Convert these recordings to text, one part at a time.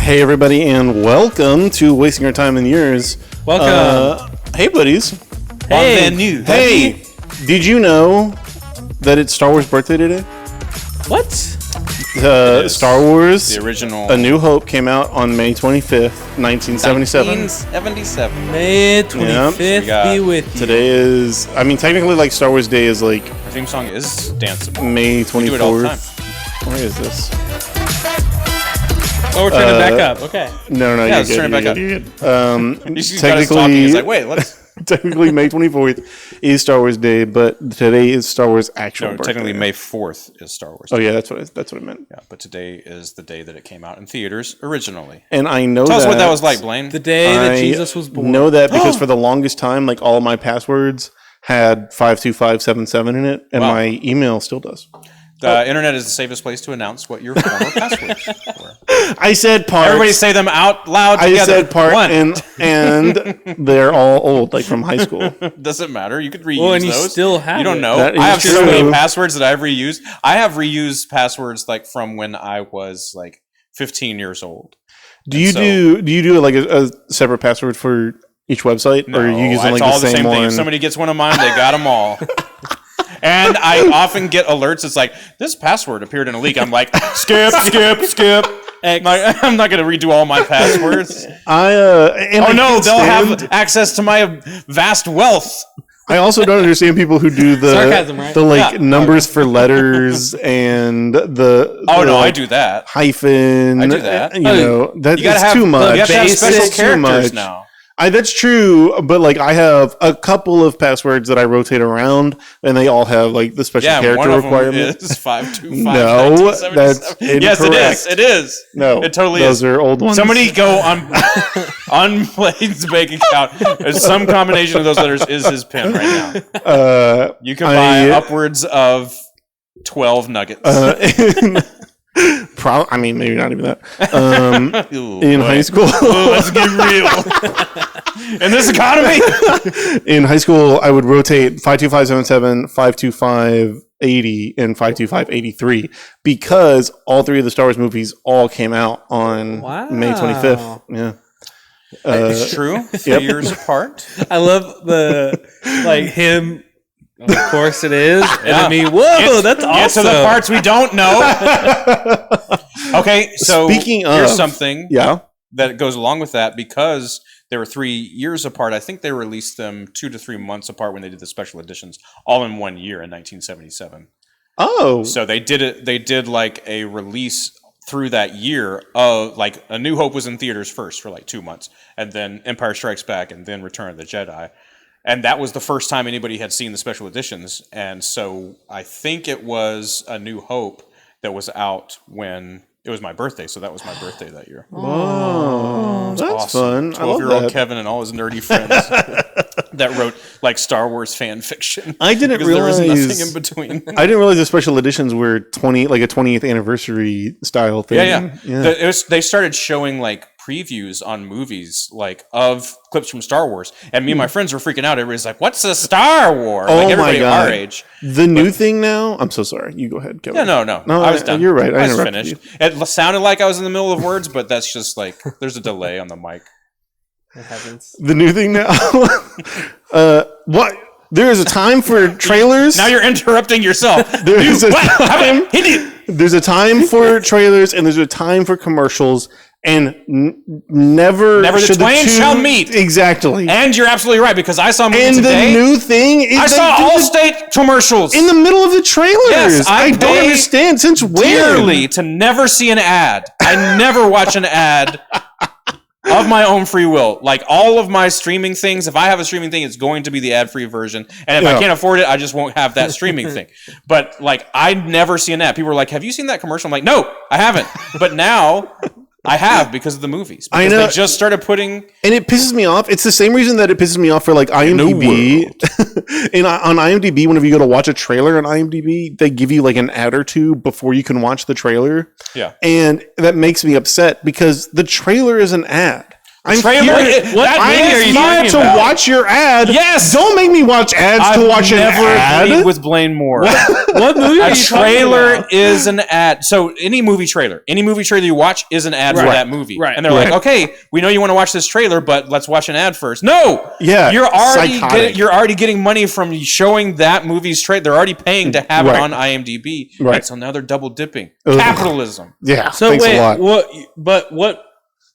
Hey everybody, and welcome to Wasting Our Time and Yours. Welcome. Hey buddies. Hey. Hey, did you know that it's Star Wars birthday today? What? Star Wars, the original A New Hope came out on May 25th, 1977. 1977. May 25th Yeah. be with you. Today is, technically, like, Star Wars Day is, like, Our theme song is danceable. May 24th. We do it all the time. Where is this? Oh, we're turning back up. Okay. No, Yeah, you're let's good. turn it back you're up. good. He's got us talking. He's like, wait, let's... Technically, May 24th is Star Wars Day, but today is Star Wars' actual No, birthday. technically May 4th is Star Wars. Oh yeah, that's what I meant. Yeah, but today is the day that it came out in theaters originally. And I know Tell us what that was like, Blaine. The day that Jesus was born. I know that because for the longest time, like all of my passwords had 52577 in it, and Wow. my email still does. The internet is the safest place to announce what your former passwords were. I said part. Everybody say them out loud together. I said part, One. and they're all old, like from high school. Doesn't matter. You could reuse Well, and you those. still have You don't it. know. That I have is so many true. passwords that I've reused. I have reused passwords like from when I was like 15 years old. Do you do like a separate password for each website, No, or are you using it's like all the same one? thing. If somebody gets one of mine, they got them all. And I often get alerts. It's like, this password appeared in a leak. I'm like, skip. I'm not going to redo all my passwords. They'll have access to my vast wealth. I also don't understand people who do the Sarcasm, right? the numbers for letters and the I do that. hyphen. I do that. You know, that You gotta is have too much. You have to have special It's too characters much. now. That's true, but like I have a couple of passwords that I rotate around, and they all have like the special character one of requirement. them is 525. No, that's incorrect. Yes, it is. It is. No, it totally those is. are old ones. Somebody go on Blaine's bank account. Some combination of those letters is his pin right now. You can buy upwards of 12 nuggets. Maybe not even that. In high school, let's get real. In this economy, in high school, I would rotate 52577, 52580, and 52583 because all three of the Star Wars movies all came out on May 25th. Yeah. It's true. 3 years apart. I love him. Of course it is. Yeah. And that's awesome. Get to the parts we don't know. Okay, so Speaking of, here's something that goes along with that. Because they were 3 years apart, I think they released them 2 to 3 months apart when they did the special editions, all in 1 year in 1977. Oh. So they did it. They did like a release through that year of like A New Hope was in theaters first for like 2 months, and then Empire Strikes Back, and then Return of the Jedi. And that was the first time anybody had seen the special editions. And so I think it was A New Hope that was out when it was my birthday. So that was my birthday that year. Oh, that's awesome. fun. 12-year-old Kevin and all his nerdy friends that wrote like Star Wars fan fiction. I didn't realize there was nothing in between. I didn't realize the special editions were a 20th anniversary style thing. Yeah. They started showing like previews on movies like of clips from Star Wars, and me and my friends were freaking out. Everybody's like, "What's a Star Wars?" Oh like my everybody God. our age. The new thing now. I'm so sorry. You go ahead, Kevin. Yeah, no. I was done. You're right. I was interrupted finished. It sounded like I was in the middle of words, but that's just like there's a delay on the mic. It happens. The new thing now. What? There is a time for trailers. Now you're interrupting yourself. There's a time for trailers, and there's a time for commercials. And never the twain shall meet. Exactly. And you're absolutely right, because I saw a movie and today. The new thing is I saw Allstate commercials in the middle of the trailers. Yes, I don't understand. Since when? Dearly to never see an ad. I never watch an ad of my own free will. Like all of my streaming things, if I have a streaming thing, it's going to be the ad-free version. And if I can't afford it, I just won't have that streaming thing. But like, I never see an ad. People are like, "Have you seen that commercial?" I'm like, "No, I haven't." But now I have, because of the movies. Because I know. They just started putting... And it pisses me off. It's the same reason that it pisses me off for like IMDb. On IMDb, whenever you go to watch a trailer on IMDb, they give you like an ad or two before you can watch the trailer. Yeah. And that makes me upset because the trailer is an ad. I'm trailer. here to watch your ad. Yes. Don't make me watch ads to watch an ad. Agreed with Blaine Moore. What movie are you trailer is an ad. So any movie trailer you watch is an ad for that movie. Right. And they're like, okay, we know you want to watch this trailer, but let's watch an ad first. No. Yeah. You're already getting money from showing that movie's trailer. They're already paying to have it on IMDb. Right. So now they're double dipping. Capitalism. Yeah. So thanks wait, a lot. what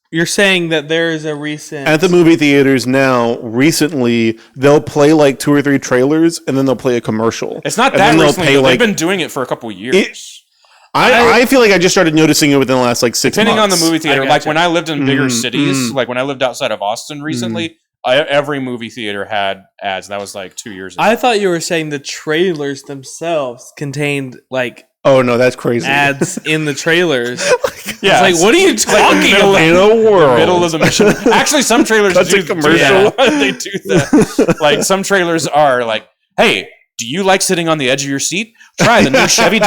you're saying that there is a recent at the movie theaters now. Recently, they'll play like 2 or 3 trailers, and then they'll play a commercial. It's not that recently. They've been doing it for a couple of years. I feel like I just started noticing it within the last like 6 months. Depending on the movie theater, like when I lived in bigger cities, like when I lived outside of Austin recently, every movie theater had ads. That was like 2 years ago. I thought you were saying the trailers themselves contained like. Oh no, that's crazy. Ads in the trailers. Yeah, it's like what are you talking about? In a world, middle of the mission. Actually, some trailers do commercial. They do that. Like some trailers are like, "Hey, do you like sitting on the edge of your seat? Try the new Chevy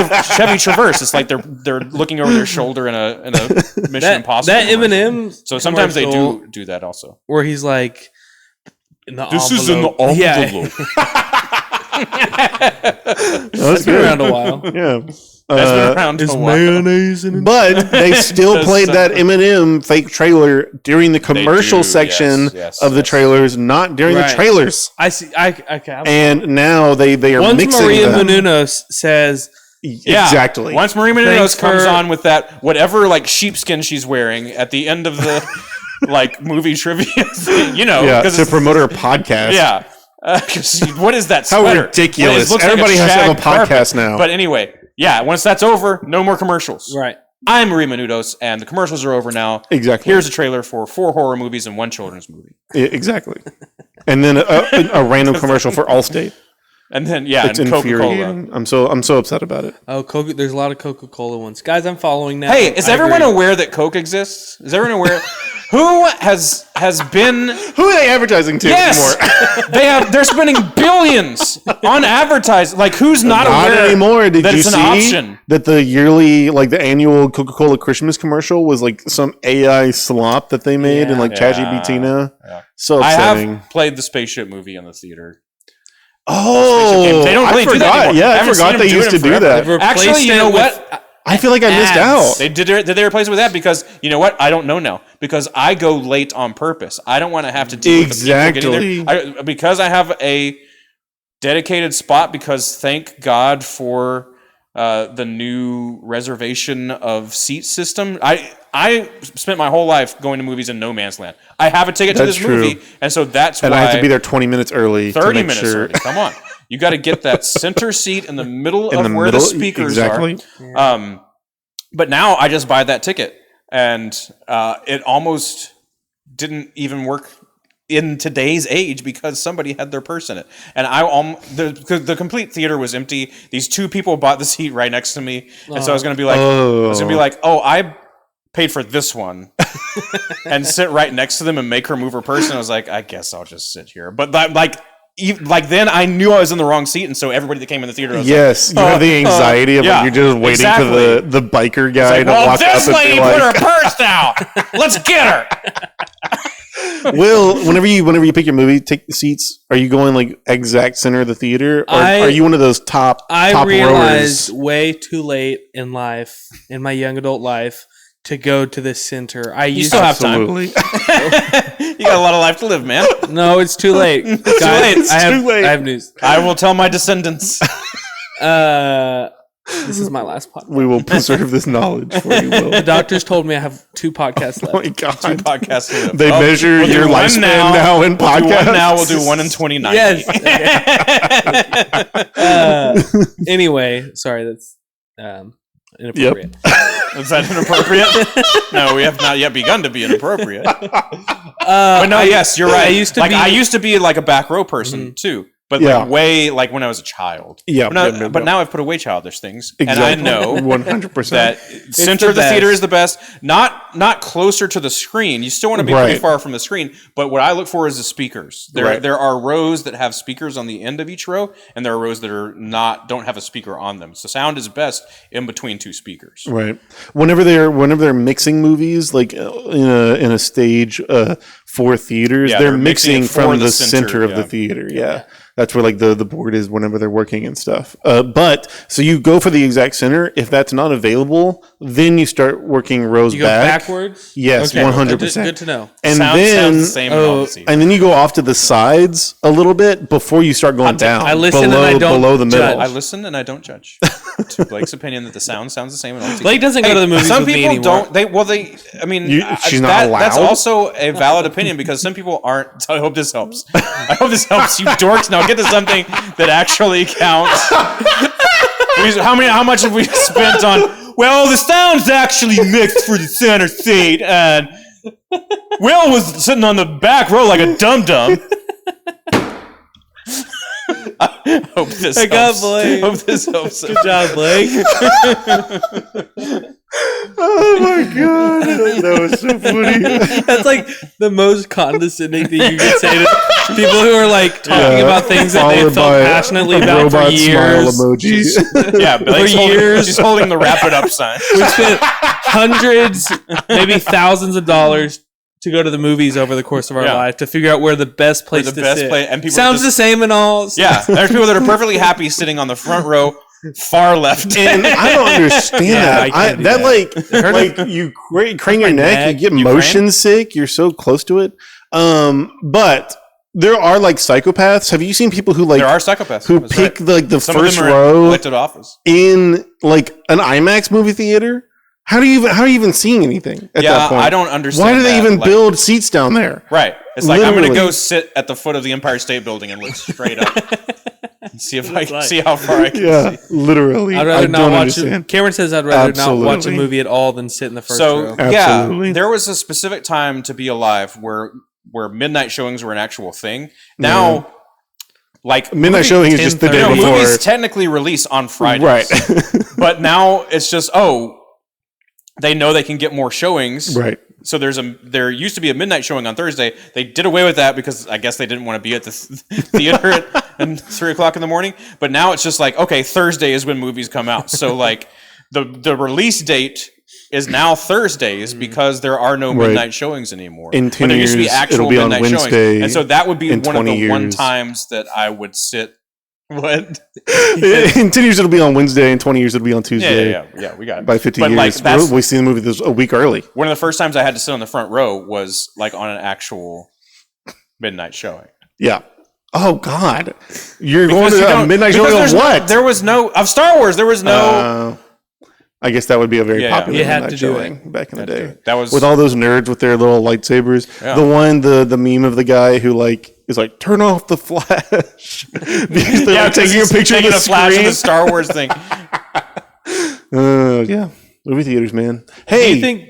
Traverse." It's like they're looking over their shoulder in a Mission Impossible. That Eminem. So sometimes they do that also. Where he's like, "This is in the envelope." That's been around a while. Yeah. That's been around is mayonnaise in it? But they still played that Eminem fake trailer during the commercial section of the trailers, not during the trailers. I see. Okay. And now they are once mixing Maria them. Menounos says exactly. Once Maria Menounos comes on with that whatever like sheepskin she's wearing at the end of the like movie trivia, to promote her podcast. Yeah. What is that sweater? How ridiculous. Everybody has to have a podcast now. But anyway, yeah, once that's over, no more commercials. Right. I'm Marie Menounos, and the commercials are over now. Exactly. Here's a trailer for 4 horror movies and 1 children's movie. Exactly. And then a random commercial for Allstate. And then, it's and infuriating. Coca-Cola. I'm so upset about it. Oh, there's a lot of Coca-Cola ones. Guys, I'm following now. Hey, is everyone aware that Coke exists? Is everyone aware? Who has been? Who are they advertising to anymore? They're spending billions on advertising. Like, who's not aware anymore? Did that you it's an see option? That the yearly, like the annual Coca-Cola Christmas commercial was like some AI slop that they made in like ChatGPT now? Yeah. So upsetting. I have played the spaceship movie in the theater. Oh, they don't really do that anymore. Yeah, I forgot they used to do that. Actually, you know what? I feel like I missed out. Did they replace it with that? Because you know what? I don't know now. Because I go late on purpose. I don't want to have to deal with the people getting there. Because I have a dedicated spot. Because thank God for the new reservation of seat system. I spent my whole life going to movies in no man's land. I have a ticket to this movie, and so that's why. And I have to be there 20 minutes early. 30 minutes early. Come on. You got to get that center seat in the middle of where the speakers are. Yeah. But now I just buy that ticket, and it almost didn't even work in today's age because somebody had their purse in it, and the complete theater was empty. These 2 people bought the seat right next to me, and so I was going to be like, I paid for this one, and sit right next to them and make her move her purse. And I was like, I guess I'll just sit here, but then I knew I was in the wrong seat, and so everybody that came in the theater was you have the anxiety of you're just waiting for the biker guy to walk up and lady put her purse down. Let's get her. Will, whenever you pick your movie seats, are you going like exact center of the theater, or are you one of those top realized rowers? Way too late in life, in my young adult life, to go to the center. You still have time. You got a lot of life to live, man. No, it's too late. Guys, It's too late. I have news. I will tell my descendants. This is my last podcast. We will preserve this knowledge for you, Will. The doctors told me I have 2 podcasts left. Oh my God. 2 podcasts left. They measure your lifespan now in podcasts. We'll do 1 in 2090. Yes. Anyway, sorry, that's inappropriate. Yep. Is that inappropriate? No, we have not yet begun to be inappropriate. But no, yes, you're right. I used to be like a back row person too. But like way like when I was a child. Yeah. But now I've put away childish things. Exactly. And I know 100% that center of the theater is the best. Not closer to the screen. You still want to be pretty far from the screen. But what I look for is the speakers. There are rows that have speakers on the end of each row, and there are rows that are don't have a speaker on them. So sound is best in between two speakers. Right. Whenever they're mixing movies, like in a stage for theaters, they're mixing from the center of the theater. Yeah. That's where like the board is whenever they're working and stuff. But so you go for the exact center. If that's not available, then you start working rows back. Backwards. Yes, 100%. Good to know. And Sounds the same and then you go off to the sides a little bit before you start going down. I listen and I don't below the middle. judge. I listen and I don't judge. To Blake's opinion that the sound sounds the same in all theaters. Blake doesn't go to the movies some with me people anymore. don't. I mean, she's not allowed? That's also a valid opinion because some people aren't. I hope this helps. I hope this helps you dorks. Now get to something that actually counts. How much have we spent on? Well, the sound's actually mixed for the center seat, and Will was sitting on the back row like a dum-dum. I hope this helps. Blake. Hope this helps. Good job, Blake. Oh my god, that was so funny. That's like the most condescending thing you could say to people who are like talking about things that they felt passionately about for years. Smile emoji. Yeah, for years. She's holding the wrap it up sign. We spent hundreds, maybe thousands of dollars to go to the movies over the course of our life to figure out where the best place to sit. And people sounds the same and all. Yeah, there's people that are perfectly happy sitting on the front row, far left. And I don't understand that. Like you crane your neck, you get motion sick. You're so close to it. But there are like psychopaths. Have you seen people who like? There are psychopaths who pick the Some first of them are row elected office in like an IMAX movie theater? How are you even seeing anything at that point? I don't understand. Why do they even build seats down there? Right. It's like I'm going to go sit at the foot of the Empire State Building and look straight up and see if I can see how far I can see. Literally. I'd rather not watch it. Cameron says I'd rather not watch a movie at all than sit in the first row. Absolutely. There was a specific time to be alive where midnight showings were an actual thing. Now, like midnight showing is just the day before. Movies technically release on Fridays, right? But now it's just they know they can get more showings, right? So there used to be a midnight showing on Thursday. They did away with that because I guess they didn't want to be at the theater at 3:00 in the morning. But now it's just like, okay, Thursday is when movies come out. So like the release date is now Thursdays because there are no midnight showings anymore. In 10 years, it'll be on Wednesday. Showings. And so that would be one of the one times that I would sit. What? In 10 years, it'll be on Wednesday. In 20 years, it'll be on Tuesday. Yeah, we got it. By 50 years, we see the movie a week early. One of the first times I had to sit on the front row was like on an actual midnight showing. Yeah. Oh, God. You're going to a midnight showing of what? There was no... Of Star Wars, there was no... I guess that would be a very popular you had midnight to showing back in the day. That was with all those nerds with their little lightsabers. Yeah. The meme of the guy who like is like, turn off the flash because they're like taking a picture of the flash of the Star Wars thing. Yeah, movie theaters, man. Hey, do you think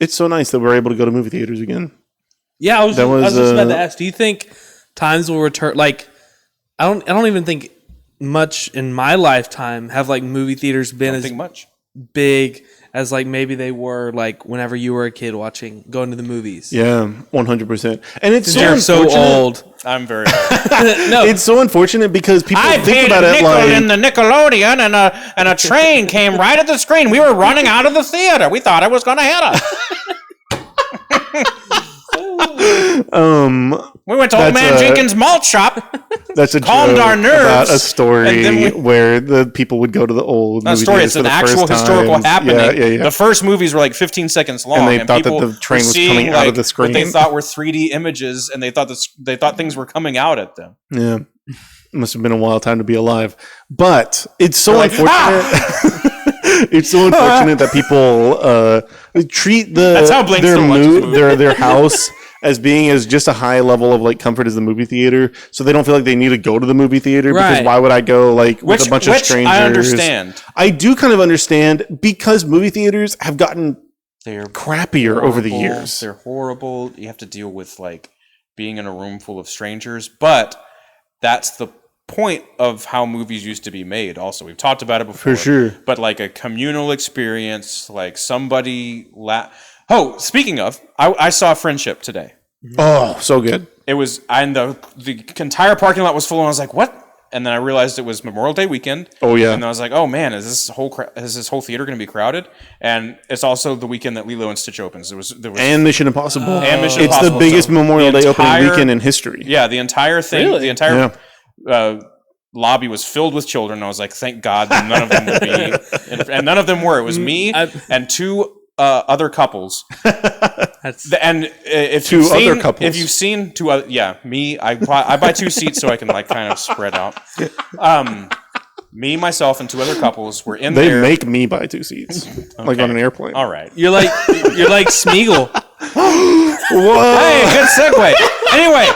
it's so nice that we're able to go to movie theaters again? Yeah, I was just about to ask. Do you think times will return? Like, I don't even think much in my lifetime have like movie theaters been as much big as like maybe they were like whenever you were a kid going to the movies. Yeah, 100%. And it's so old. I'm very no. It's so unfortunate because people think about it like in the Nickelodeon and a train came right at the screen. We were running out of the theater. We thought it was going to hit us. We went to Old Man Jenkins' malt shop. That's a calmed joke our nerves. About a story where the people would go to the old movie story. It's an actual historical happening. Yeah. The first movies were like 15 seconds long, and they thought that the train was coming out of the screen. What they thought were 3D images, and they thought things were coming out at them. Yeah, it must have been a wild time to be alive. But it's so unfortunate. It's so unfortunate that people treat their house as being as just a high level of like comfort as the movie theater, so they don't feel like they need to go to the movie theater because why would I go with a bunch of strangers? I understand. I do kind of understand because movie theaters have gotten crappier over the years. They're horrible. You have to deal with like being in a room full of strangers, but that's the point of how movies used to be made. Also, we've talked about it before. For sure. But like a communal experience, like somebody. Oh, speaking of, I saw Friendship today. Oh, so good. It was, and the entire parking lot was full, and I was like, what? And then I realized it was Memorial Day weekend. Oh, yeah. And I was like, oh, man, is this whole theater going to be crowded? And it's also the weekend that Lilo and Stitch opens. There was and Mission Impossible. And Mission It's Impossible. the biggest So Memorial the Day entire- opening weekend in history. Yeah, the entire thing, Really? the entire lobby was filled with children. I was like, thank God that none of them will be. And none of them were. It was me and two other couples. And if Two you've seen, other couples. If you've seen two other, me, I buy two seats so I can like kind of spread out. Me, myself, and two other couples were in there. They make me buy 2 seats, like on an airplane. All right. You're like Smeagol. Whoa. Hey, good segue. Anyway,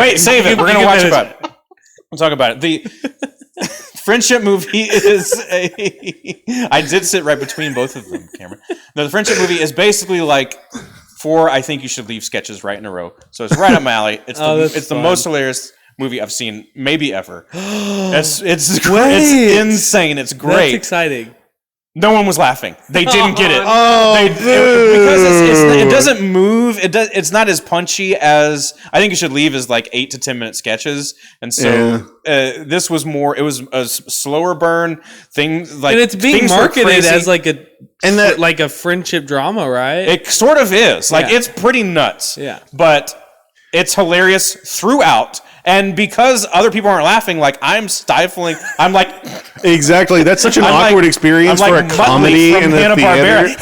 wait, save it. We're gonna watch finish about it. We'll talk about it. The Friendship movie is I did sit right between both of them, Cameron. No, the Friendship movie is basically like 4 I Think You Should Leave sketches right in a row. So it's right up my alley. It's the most hilarious movie I've seen maybe ever. It's insane. It's great. That's exciting. No one was laughing. They didn't get it. Because it doesn't move. It's not as punchy as I Think You Should Leave is like 8 to 10 minute sketches, and so this was more. It was a slower burn thing. Like, and it's being marketed as like a friendship drama, right? It sort of is. Like it's pretty nuts. Yeah, but it's hilarious throughout. And because other people aren't laughing, like I'm stifling. I'm like, exactly. That's such an awkward experience for a comedy in the theater.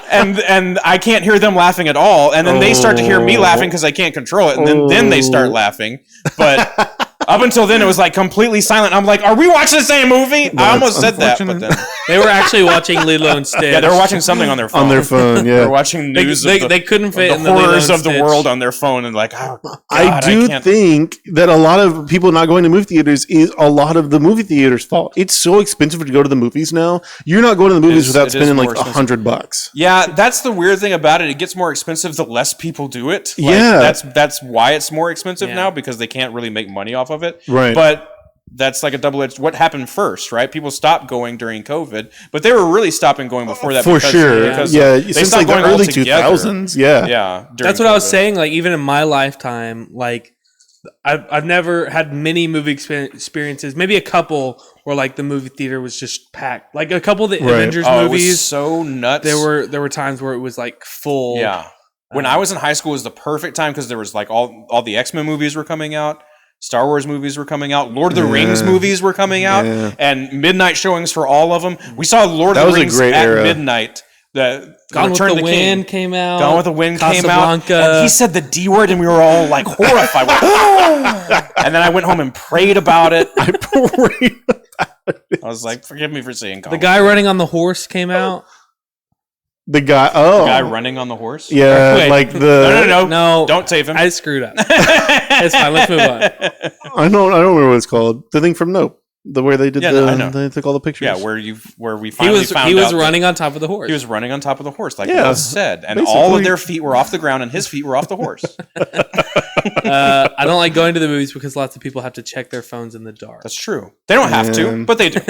and I can't hear them laughing at all. And then they start to hear me laughing because I can't control it. And then they start laughing. But up until then, it was like completely silent. I'm like, are we watching the same movie? I almost said that, but then they were actually watching Lilo and Stitch. Yeah, they were watching something on their phone. Yeah. They were watching news. They couldn't fit the in the horrors Lilo of the Stitch. world on their phone, and like, oh, God, I think that a lot of people not going to movie theaters is a lot of the movie theaters' fault. It's so expensive to go to the movies now. You're not going to the movies without spending like $100. Yeah, that's the weird thing about it. It gets more expensive the less people do it. Like, yeah, that's why it's more expensive now, because they can't really make money off of it. Right, but that's like a double-edged. What happened first, right? People stopped going during COVID, but they were really stopping going before that. For sure. Yeah, they since stopped like the going early altogether. 2000s. Yeah. Yeah. That's what I was saying. Like, even in my lifetime, like I've never had many movie experiences. Maybe a couple where like the movie theater was just packed. Like a couple of the Avengers movies. It was so nuts. There were times where it was like full. Yeah. When I was in high school, it was the perfect time because there was like all the X-Men movies were coming out. Star Wars movies were coming out. Lord of the Rings movies were coming out. Yeah. And midnight showings for all of them. We saw Lord of the Rings at midnight. Gone with the Wind came out. Gone with the Wind came out. And he said the D word, and we were all like horrified. And then I went home and prayed about it. I was like, forgive me for saying Gone. The guy running on the horse came out. The guy running on the horse? Yeah, wait, like the... No. Don't save him. I screwed up. It's fine. Let's move on. I don't remember what it's called. The thing from Nope. Where they did they took all the pictures. Yeah, where we finally found out. He was running on top of the horse. He was running on top of the horse, like Will said. And all of their feet were off the ground, and his feet were off the horse. I don't like going to the movies because lots of people have to check their phones in the dark. That's true. They don't have to, but they do.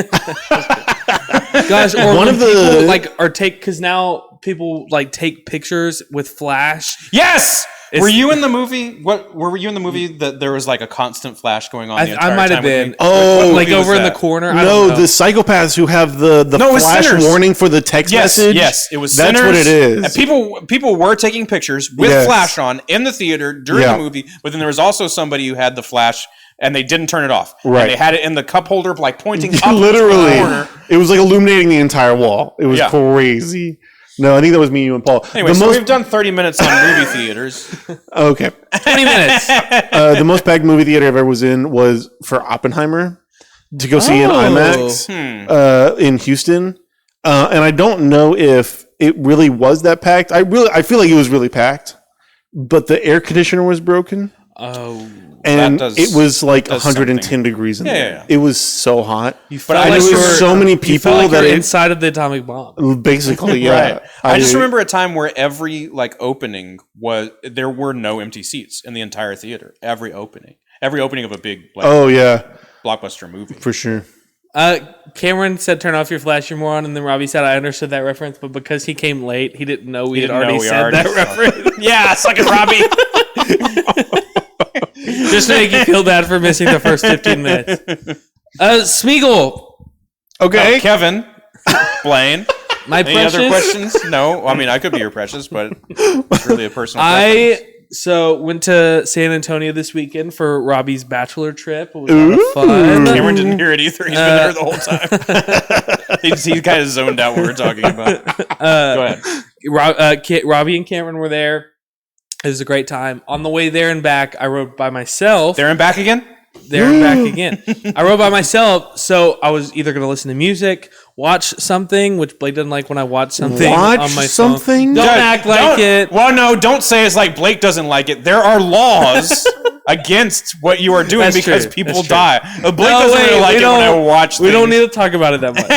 Gosh, or one of the people because now people like take pictures with flash. Yes. Were you in the movie? Were you in the movie that there was like a constant flash going on? I might have been. Like over in the corner. No, the psychopaths who have the flash warning for the text message. Yes, it was. That's what it is. And people were taking pictures with flash on in the theater during the movie, but then there was also somebody who had the flash. And they didn't turn it off. Right. And they had it in the cup holder, like pointing up. Literally. The corner. It was like illuminating the entire wall. It was crazy. No, I think that was me, you, and Paul. Anyway, we've done 30 minutes on movie theaters. Okay. 20 minutes. The most packed movie theater I ever was in was for Oppenheimer to go see in IMAX in Houston. And I don't know if it really was that packed. I feel like it was really packed, but the air conditioner was broken. Oh. And it was like 110 degrees in there. Yeah. It was so hot. But there was so many people that inside of the atomic bomb. Basically, yeah. Right. I just remember a time where every opening there were no empty seats in the entire theater. Every opening. Every opening of a big blockbuster movie. For sure. Cameron said, "Turn off your flash, you moron," and then Robbie said, "I understood that reference, but because he came late, he didn't know we had already said that reference." Yeah, suck it, Robbie. Just to make you feel bad for missing the first 15 minutes. Smeagol. Okay. Kevin. Blaine. My Any precious? other questions? No. I mean, I could be your precious, but it's really a personal preference. So went to San Antonio this weekend for Robbie's bachelor trip. It was a lot of fun. Cameron didn't hear it either. He's been there the whole time. he kind of zoned out what we were talking about. Go ahead. Robbie and Cameron were there. It was a great time. On the way there and back, I rode by myself. There and back again? There and back again. I rode by myself, so I was either going to listen to music, watch something, which Blake doesn't like when I watch something on my phone. Don't act like it. Well, no, don't say it's like Blake doesn't like it. There are laws against what you are doing because people die. Blake doesn't really like it when I watch things. We don't need to talk about it that much.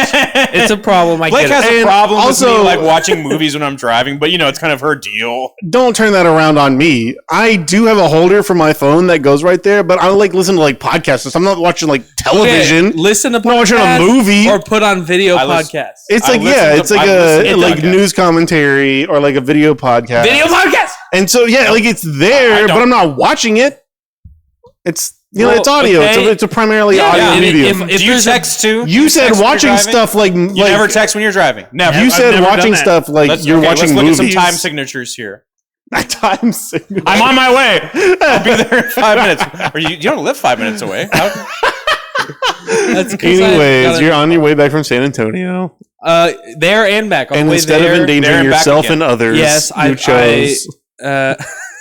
It's a problem. Blake has a problem with me like watching movies when I'm driving, but it's kind of her deal. Don't turn that around on me. I do have a holder for my phone that goes right there, but I like listen to like podcasts. So I'm not watching like television. Listen to podcasts. I'm not watching a movie or put on video podcasts. It's like it's like a news commentary or like a video podcast. Video podcast. And so like it's there, but I'm not watching it. It's it's audio. Okay. It's a primarily audio medium. If you text too, you said watching stuff like you never text when you're driving. Never. You said watching stuff like you're watching movies. Let's look at some time signatures here. Time signature. I'm on my way. I'll be there in 5 minutes. Or you don't live 5 minutes away. Anyways, you're on your way back from San Antonio. There and back. And instead of endangering yourself and others, you chose.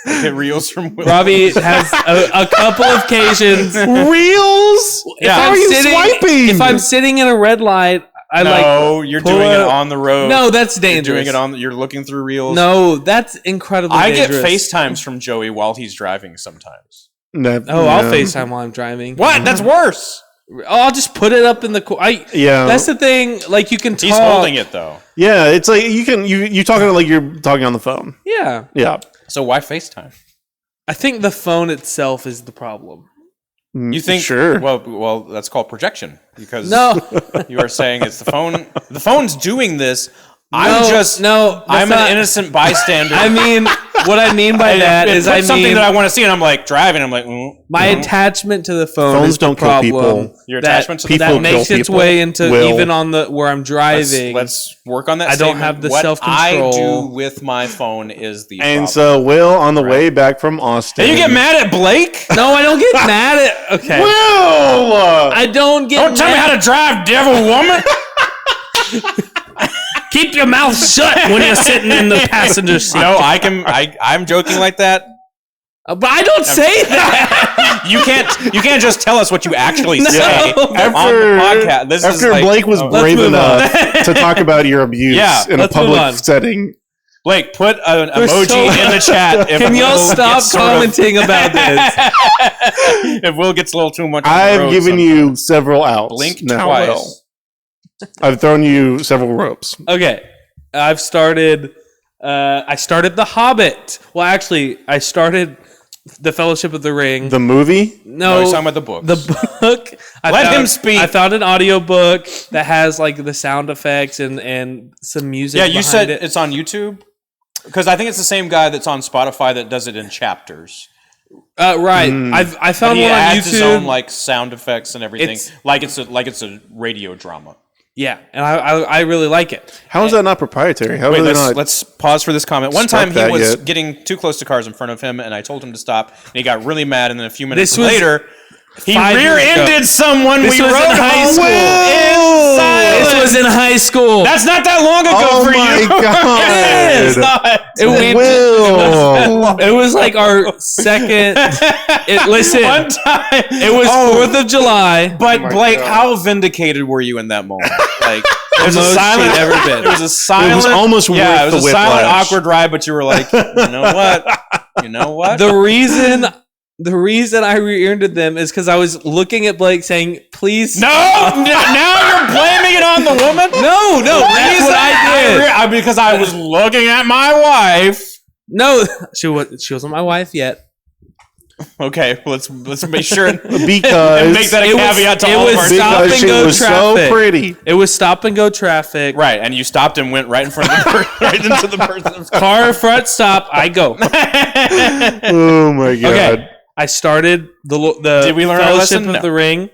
Get reels from Will. Robbie has a couple of occasions. Reels? How are you swiping? If I'm sitting in a red light, you're doing it on the road. No, that's dangerous. You're looking through reels. No, that's incredibly dangerous. I get FaceTimes from Joey while he's driving sometimes. I'll FaceTime while I'm driving. What? That's worse. I'll just put it up in the that's the thing. Like you can talk. He's holding it though. Yeah, it's like you talking like you're talking on the phone. Yeah. So why FaceTime? I think the phone itself is the problem. You think? Sure. Well, that's called projection because you are saying it's the phone. The phone's doing this. I'm an innocent bystander. I mean, what I mean by that is something that I want to see, and I'm like driving. I'm like, my attachment to the phone Phones is the don't problem. Kill people. Your attachment to the phone that makes its way into even on the where I'm driving. Let's work on that. I don't have the self-control. What I do with my phone is the problem. And so, Will, on the way back from Austin, and you get mad at Blake? No, I don't get mad at. Okay, Will, I don't get. Don't tell me how to drive, devil woman. Keep your mouth shut when you're sitting in the passenger seat. No, I'm joking like that. But I don't say that. You can't just tell us what you actually say on the podcast. After Blake was brave enough to talk about your abuse in a public setting. Blake, put an emoji in the chat. Can y'all stop commenting about this? If Will gets a little too much. I've given you several outs. Blink twice. I've thrown you several ropes. Okay. I've started I started The Hobbit. Well, actually, I started The Fellowship of the Ring. The movie? No, he's talking about the books. The book. Let him speak. I found an audiobook that has like the sound effects and some music. Yeah, you said it's on YouTube? Because I think it's the same guy that's on Spotify that does it in chapters. Right. I found one on YouTube. His own like sound effects and everything. It's a radio drama. Yeah, and I really like it. How is that not proprietary? Let's pause for this comment. One time he was getting too close to cars in front of him, and I told him to stop, and he got really mad, and then a few minutes later, he rear-ended someone we rode home with. This was in high school. That's not that long ago for you. Oh my God. It is. It was like our second. Listen, one time it was 4th of July. But Blake, how vindicated were you in that moment? Like it was a silent. Ever been. It was a silent. It was almost worth it was the a silent, awkward ride. But you were like, you know what? The reason I rear-ended them is because I was looking at Blake saying, please. No! Now you're blaming it on the woman? No, that's what I did. Because I was looking at my wife. No, she wasn't my wife yet. Okay, let's make sure because make that a caveat to all of our stop and go was traffic. So pretty. It was stop and go traffic. Right, and you stopped and went right in front of the person, right into the person's car front stop. I go. Oh my god! Okay, I started the Did we learn our Fellowship lesson? of the Ring,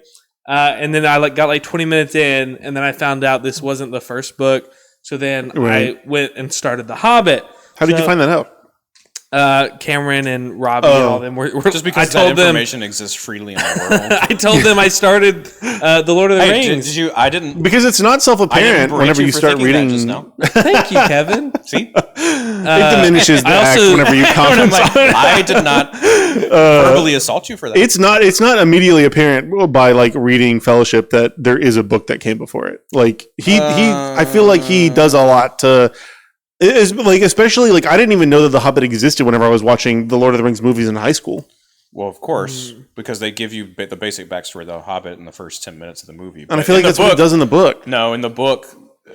and then I got 20 minutes in, and then I found out this wasn't the first book. So then I went and started The Hobbit. How did you find that out? Cameron and Robbie and all them were just because that information exists freely in the world. I told them I started The Lord of the Rings. Did you? I didn't. Because it's not self-apparent whenever you start reading. Thank you, Kevin. See, it diminishes the act whenever you comment. I did not verbally assault you for that. It's not immediately apparent by reading Fellowship that there is a book that came before it. I feel like he does a lot to. Especially I didn't even know that The Hobbit existed whenever I was watching the Lord of the Rings movies in high school. Well, of course, because they give you the basic backstory of The Hobbit in the first 10 minutes of the movie. And I feel like that's what it does in the book. No, in the book,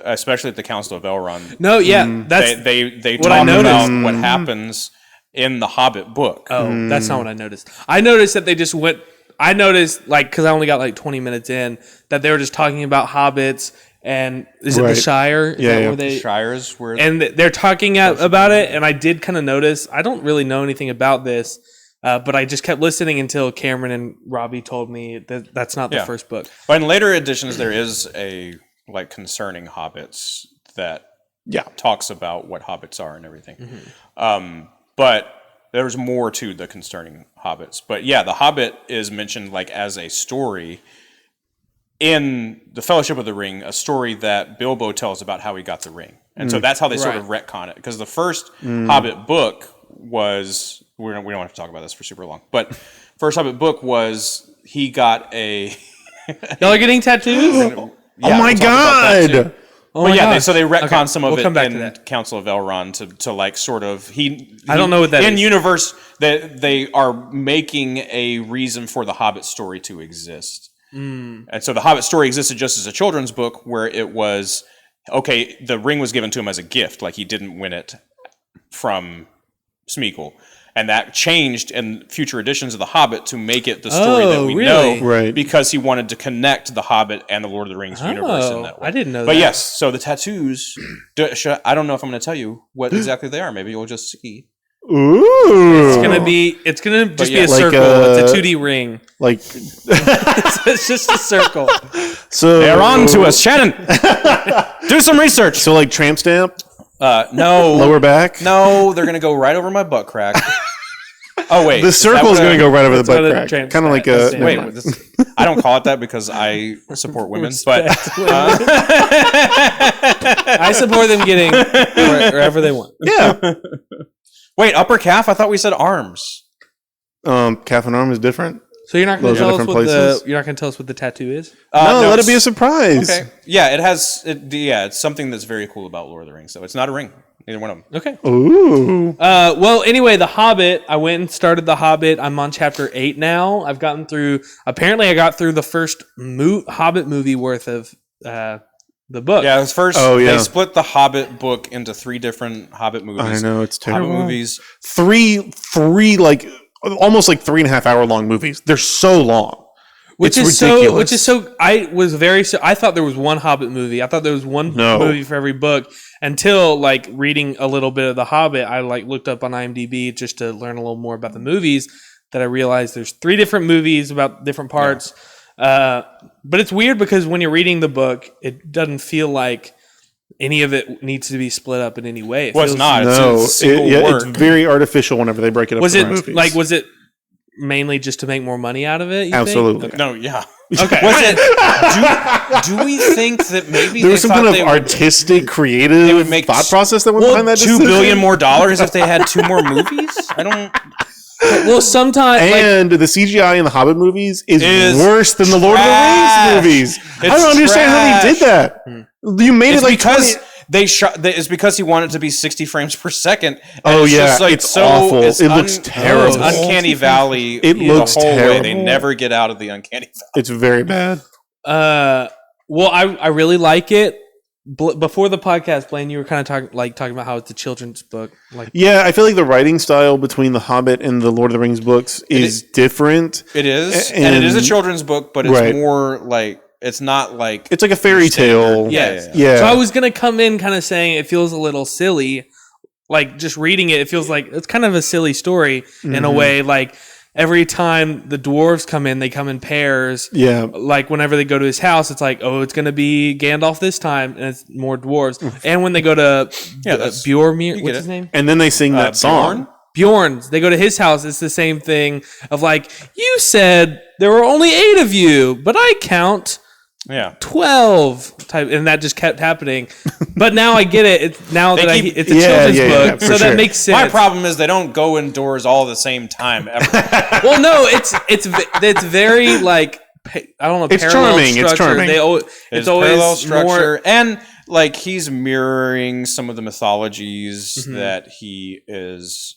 especially at the Council of Elrond. No, yeah, that's they talk about what happens in the Hobbit book. Oh, that's not what I noticed. I noticed that they just went. I noticed because I only got 20 minutes in that they were just talking about hobbits. And is it the Shire? Yeah. The Shires where and they're talking about it, and I did kind of notice. I don't really know anything about this, but I just kept listening until Cameron and Robbie told me that that's not the first book. But in later editions, there is a concerning hobbits that talks about what hobbits are and everything. Mm-hmm. But there's more to the concerning hobbits. But yeah, the Hobbit is mentioned as a story. In the Fellowship of the Ring, a story that Bilbo tells about how he got the ring. And so that's how they sort of retcon it. Because the first Hobbit book was... We don't have to talk about this for super long. But first Hobbit book was he got a... Y'all are getting tattoos? Oh my god! Oh my god! So they retcon some of it in Council of Elrond to sort of... I don't know what that is. In universe, they are making a reason for the Hobbit story to exist. And so the Hobbit story existed just as a children's book where it was, the ring was given to him as a gift, he didn't win it from Smeagol. And that changed in future editions of The Hobbit to make it the story that we know, because he wanted to connect The Hobbit and the Lord of the Rings universe in that way. I didn't know that. But yes, so the tattoos, I don't know if I'm going to tell you what exactly they are. Maybe you'll just see. Ooh! It's gonna just be a circle. It's a 2D ring. It's just a circle. So they're on to us, Shannon. Do some research. So tramp stamp? No. Lower back? No, they're gonna go right over my butt crack. Oh wait, the circle is going to go right over the butt crack. Kind of like a wait. I don't call it that because I support women, but I support them getting wherever they want. Yeah. Wait, upper calf? I thought we said arms. Calf and arm is different. So you're not going to tell us what the tattoo is? No, let it be a surprise. Okay. Yeah, it's something that's very cool about Lord of the Rings. So it's not a ring. Neither one of them. Okay. Ooh. Well, anyway, The Hobbit. I went and started The Hobbit. I'm on chapter 8 now. I've gotten through. Apparently, I got through the first Hobbit movie worth of the book. Yeah, it was first. Oh, yeah. They split the Hobbit book into 3 different Hobbit movies. I know, it's terrible. Hobbit movies. Three almost 3.5 hour long movies. They're so long. Which is ridiculous. I thought there was one Hobbit movie. I thought there was one movie for every book until reading a little bit of The Hobbit. I looked up on IMDb just to learn a little more about the movies, that I realized there's 3 different movies about different parts. Yeah. But it's weird because when you're reading the book, it doesn't feel like any of it needs to be split up in any way. It's not. It's very artificial whenever they break it up. Was it mainly just to make more money out of it? Absolutely. Okay. No, yeah. Okay. Was it? Do we think that maybe there was some kind of artistic, creative thought process that went behind that decision? $2 billion more if they had 2 more movies? I don't. Well, sometimes the CGI in the Hobbit movies is worse than the Lord of the Rings movies. I don't understand how they did that. You made it because they shot. It's because he wanted it to be 60 frames per second. It's awful. It looks terrible. It's Uncanny Valley. It looks the whole terrible. way. They never get out of the Uncanny Valley. It's very bad. Well, I really like it. before the podcast, Blaine, you were kind of talking about how it's a children's book. Yeah, I feel like the writing style between The Hobbit and the Lord of the Rings books is different. It is, and it is a children's book, but it's more like it's not like it's like a fairy tale. Yes. Yeah. So I was gonna come in kind of saying it feels a little silly, like just reading it. It feels like it's kind of a silly story in a way, like. Every time the dwarves come in, they come in pairs. Yeah. Like whenever they go to his house, it's like, oh, it's going to be Gandalf this time, and it's more dwarves. And when they go to Bjormir, what's his name? And then they sing that song. Bjorn's. They go to his house. It's the same thing of like, you said there were only 8 of you, but I count 12 type, and that just kept happening. But now I get it. It's a children's book, so that makes sense. My problem is they don't go indoors all the same time ever. Well, no, it's very like I don't know. It's charming. Structure. It's charming. It's always parallel structure, more, and like he's mirroring some of the mythologies that he is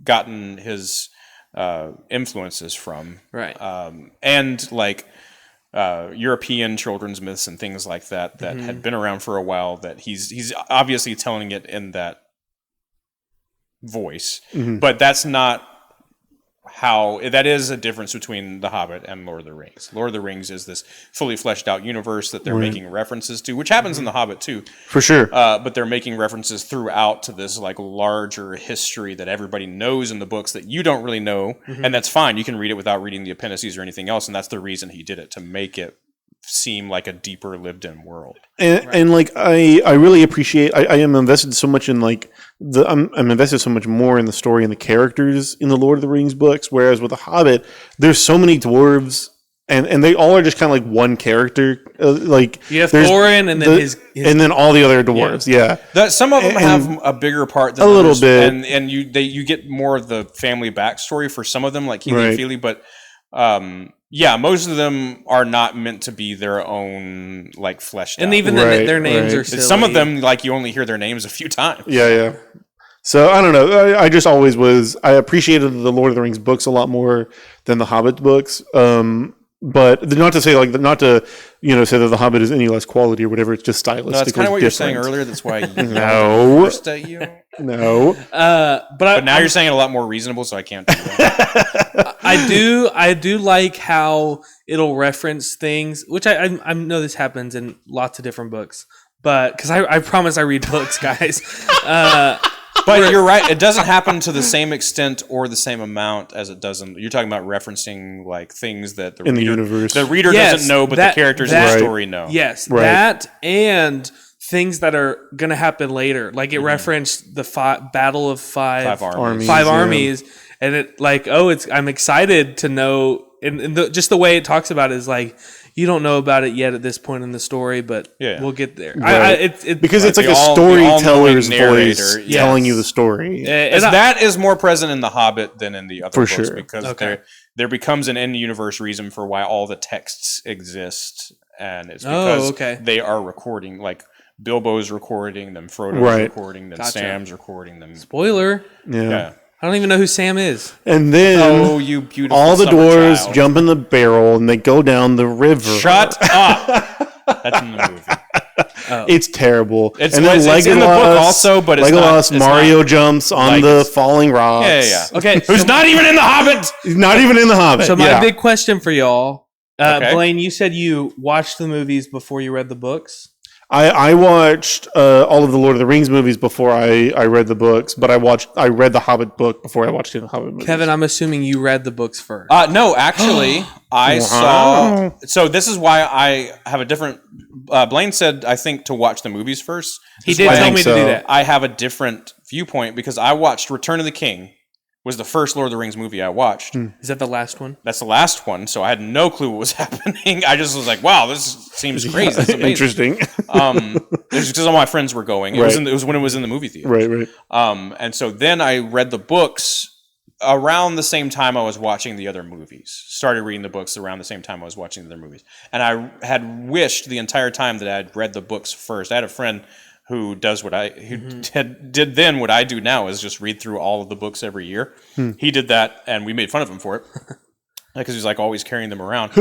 gotten his influences from, right? And like. European children's myths and things like that had been around for a while, that he's obviously telling it in that voice, but that's not how that is a difference between The Hobbit and Lord of the Rings. Lord of the Rings is this fully fleshed out universe that they're making references to, which happens in The Hobbit too, for sure. But they're making references throughout to this like larger history that everybody knows in the books that you don't really know, and that's fine. You can read it without reading the appendices or anything else, and that's the reason he did it, to make it seem like a deeper lived-in world. And like I really appreciate. I am invested so much in like I'm invested so much more in the story and the characters in the Lord of the Rings books. Whereas with The Hobbit, there's so many dwarves, and they all are just kind of like one character. Like you have Thorin, and then his and then all the other dwarves. Yeah. Some of them have a bigger part than a little others, bit, and you get more of the family backstory for some of them, like Keely and Feely, but. Most of them are not meant to be their own, like, fleshed out. And even their names are silly. Some of them, like, you only hear their names a few times. Yeah. So, I don't know. I just always I appreciated the Lord of the Rings books a lot more than the Hobbit books. But not to say, like, say that the Hobbit is any less quality or whatever. It's just stylistic. No, that's kind of what you're saying earlier. That's why you No. But now you're saying it a lot more reasonable, so I can't do that. I do like how it'll reference things, which I know this happens in lots of different books, but because I promise I read books, guys. But you're right. It doesn't happen to the same extent or the same amount as it does in. You're talking about referencing like things that the universe the reader doesn't know, but the characters in the story know. Yes, that and things that are going to happen later. Like it referenced the Battle of five armies, and it like I'm excited to know. And just the way it talks about it is like. You don't know about it yet at this point in the story, but we'll get there. Right. Because it's like a storyteller's voice telling you the story. That is more present in The Hobbit than in the other books, because there becomes an in-universe reason for why all the texts exist, and it's because they are recording, like Bilbo's recording them, Frodo's recording them, Sam's recording them. Spoiler. Yeah. I don't even know who Sam is. And then you beautiful all the dwarves jump in the barrel and they go down the river. Shut up. That's in the movie. It's terrible. It's in the book also, but it's Legolas not, Mario jumps on the falling rocks. Yeah. Okay. Who's not even in The Hobbit? He's not even in The Hobbit. So my big question for y'all, Blaine, you said you watched the movies before you read the books. I watched all of the Lord of the Rings movies before I read the books, but I read the Hobbit book before I watched the Hobbit movies. Kevin, I'm assuming you read the books first. No, actually, I saw. So this is why I have a different. Blaine said, I think, to watch the movies first. He did tell me to do that. I have a different viewpoint because I watched Return of the King. Was the first Lord of the Rings movie I watched. Is that the last one? That's the last one, so I had no clue what was happening. I just was like, wow, this seems crazy. This is amazing. Interesting. It's because all my friends were going. It was when it was in the movie theater. Right. And so then I read the books around the same time I was watching the other movies. Started reading the books around the same time I was watching the other movies. And I had wished the entire time that I had read the books first. I had a friend who does what did then what I do now is just read through all of the books every year. He did that, and we made fun of him for it because he's like always carrying them around.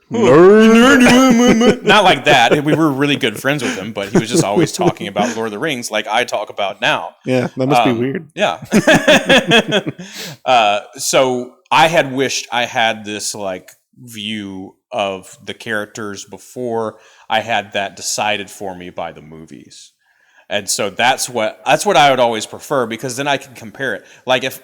Not like that. We were really good friends with him, but he was just always talking about Lord of the Rings like I talk about now. Yeah, that must be weird. Yeah. So I had wished I had this like view of the characters before I had that decided for me by the movies. And so that's what I would always prefer, because then I can compare it. Like if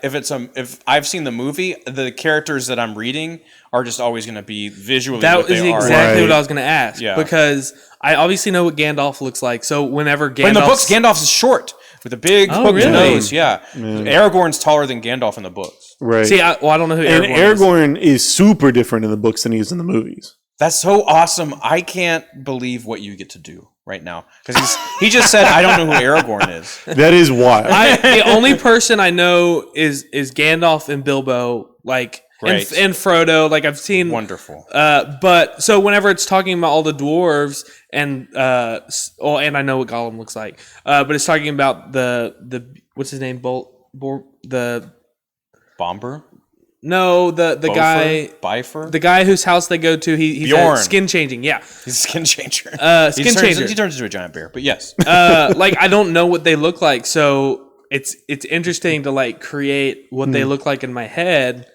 I've seen the movie, the characters that I'm reading are just always going to be visually that what they is are. exactly what I was going to ask. Yeah. Because I obviously know what Gandalf looks like. So whenever Gandalf in the books, Gandalf is short with a big hooked nose. Yeah. Aragorn's taller than Gandalf in the books. Right. See, I don't know who and Aragorn is super different in the books than he is in the movies. That's so awesome. I can't believe what you get to do right now, because he just said I don't know who Aragorn is. That is wild. The only person I know is Gandalf and Bilbo, like and Frodo. Like I've seen wonderful. But so whenever it's talking about all the dwarves and and I know what Gollum looks like, but it's talking about the what's his name, the Bomber. No, the guy Bifer? The guy whose house they go to, he's skin changing. Yeah, he's a skin changer. He turns into a giant bear, but yes. Like I don't know what they look like, so it's interesting to like create what they look like in my head.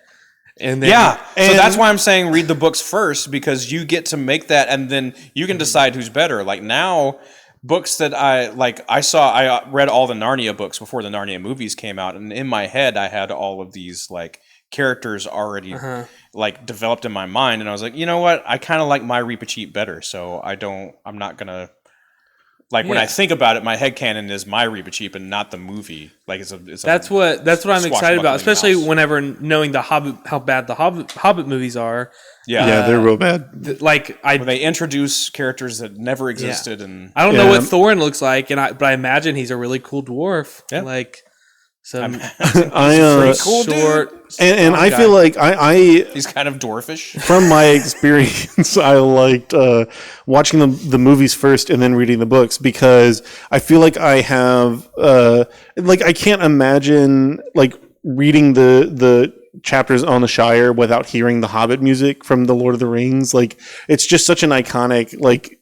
And then, so that's why I'm saying read the books first, because you get to make that, and then you can decide who's better. Like now, books that I read all the Narnia books before the Narnia movies came out, and in my head I had all of these like characters already like developed in my mind, and I was like, you know what, I kind of like my Reepicheep better, so I'm not gonna like when I think about it, my headcanon is my Reepicheep and not the movie. Like that's what I'm excited about, especially whenever knowing how bad the Hobbit movies are. Yeah, they're real bad. Like when they introduce characters that never existed, and I don't know what Thorin looks like, but I imagine he's a really cool dwarf. Yeah. like. Cool short, and I feel like he's kind of dwarfish. From my experience, I liked watching the movies first and then reading the books, because I feel like I have like I can't imagine like reading the chapters on the Shire without hearing the Hobbit music from the Lord of the Rings. Like it's just such an iconic like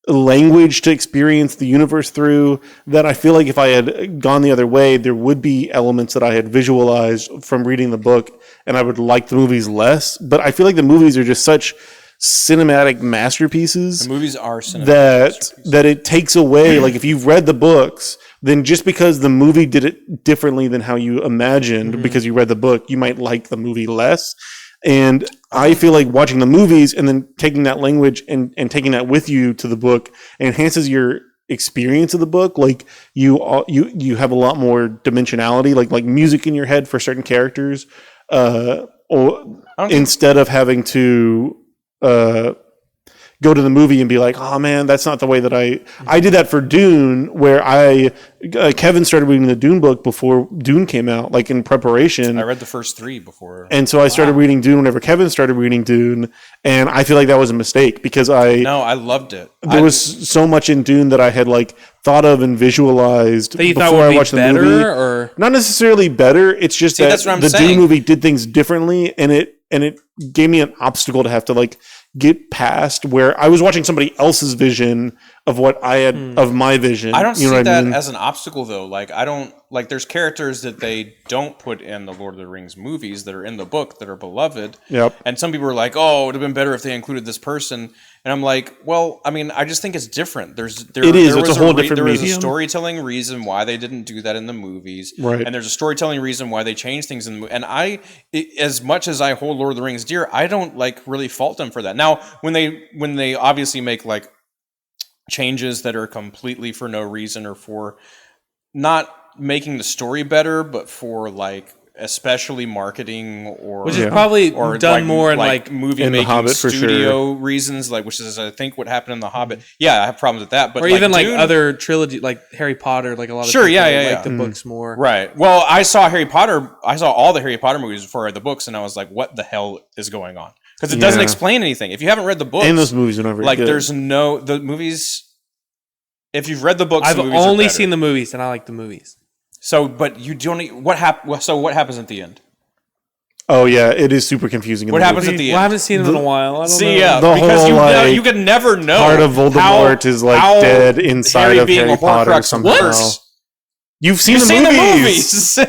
language to experience the universe through, that I feel like if I had gone the other way, there would be elements that I had visualized from reading the book, and I would like the movies less. But I feel like the movies are just such cinematic masterpieces. The movies are cinematic that it takes away. Like if you've read the books, then just because the movie did it differently than how you imagined, because you read the book, you might like the movie less. And I feel like watching the movies and then taking that language and taking that with you to the book enhances your experience of the book. Like you have a lot more dimensionality, like music in your head for certain characters, or instead of having to go to the movie and be like, oh man, that's not the way that I did that for Dune, where Kevin started reading the Dune book before Dune came out, like in preparation. I read the first 3 before. And so I started reading Dune whenever Kevin started reading Dune, and I feel like that was a mistake, because I loved it. There was so much in Dune that I had like thought of and visualized before I watched the movie. Or? Not necessarily better. It's just that the Dune movie did things differently, and it gave me an obstacle to have to like get past, where I was watching somebody else's vision of what I had of my vision. I don't see that as an obstacle though. Like I don't like there's characters that they don't put in the Lord of the Rings movies that are in the book that are beloved. Yep. And some people are like, oh, it would have been better if they included this person. And I'm like, well, I mean, I just think it's different. It's a whole different medium. There was a storytelling reason why they didn't do that in the movies. Right. And there's a storytelling reason why they changed things in the movie. And as much as I hold Lord of the Rings dear, I don't like really fault them for that. Now, when they obviously make like changes that are completely for no reason, or for not making the story better, but for like especially marketing, or which is probably done like, more in like movie making Hobbit, studio reasons, like which is I think what happened in the Hobbit. Yeah, I have problems with that, but or even like other trilogy, like Harry Potter, like a lot of people like the books more. Right. Well, I saw all the Harry Potter movies before I read the books, and I was like, what the hell is going on? Because it doesn't explain anything. If you haven't read the books, and those movies are not very good. There's the movies. If you've read the books, I've only seen the movies, and I like the movies. So, but you don't. So what happens at the end? Oh yeah, it is super confusing. What happens at the end? Well, I haven't seen it in a while. I don't know. Yeah, the because whole, you could never know part of Voldemort is like dead inside of Harry Potter somehow. What? You've seen the movies.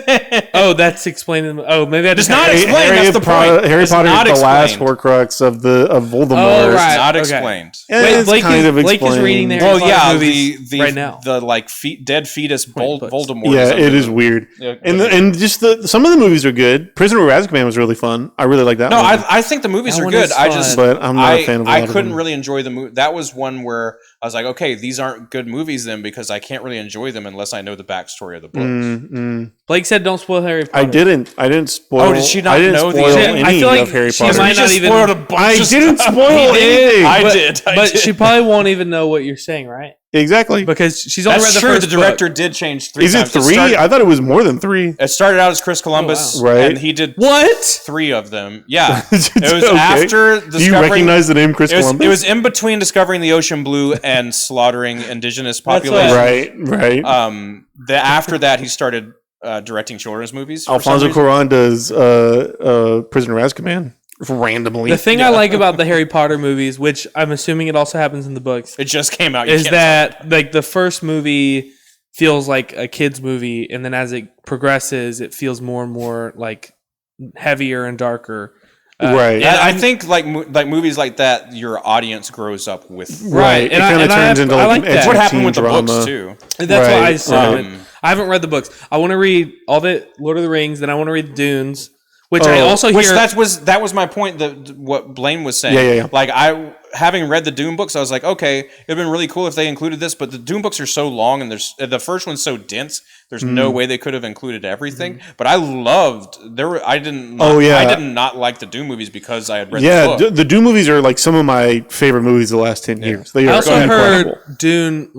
Oh, that's explaining. Oh, maybe I just not explained. That's the point. Harry Potter is the last Horcrux of Voldemort. Oh, right. It's not explained. Wait, Blake is reading the Harry Potter movies right now. The like dead fetus Voldemort. Yeah, it is weird. Yeah, and just some of the movies are good. Prisoner of Azkaban was really fun. I really like that. No, I think the movies are good. But I'm not a fan of. I couldn't really enjoy the movie. That was one where I was like, okay, these aren't good movies then because I can't really enjoy them unless I know the backstory of the books. Blake said, "Don't spoil Harry Potter." I didn't spoil. Oh, did she not know the ending? I feel like of Harry she Potter. might not even. I didn't spoil anything. I did. But she probably won't even know what you're saying, right? Exactly, because she's only read the first. The director did change 3 times. Is it 3? I thought it was more than 3. It started out as Chris Columbus, right? And he did 3 of them. Yeah, it was after. Do you recognize the name Chris Columbus? It was in between discovering the ocean blue and slaughtering indigenous populations. Right. After that, he started directing children's movies. Alfonso Cuarón does Prisoner of Azkaban. Randomly. The thing I like about the Harry Potter movies, which I'm assuming it also happens in the books, it just came out, is that like the first movie feels like a kid's movie, and then as it progresses, it feels more and more like heavier and darker. Right. I think like movies like that, your audience grows up with. Right. It kind of turns into like that's what happened with the books too. That's why I said I haven't read the books. I want to read all the Lord of the Rings, then I want to read Dunes. Which I also hear. That was my point. What Blaine was saying. Yeah. Like having read the Dune books, I was like, okay, it'd been really cool if they included this. But the Dune books are so long, and the first one's so dense. There's no way they could have included everything. But I loved I did not like the Dune movies because I had read. the book. The Dune movies are like some of my favorite movies of the last 10 years. They I are also heard Dune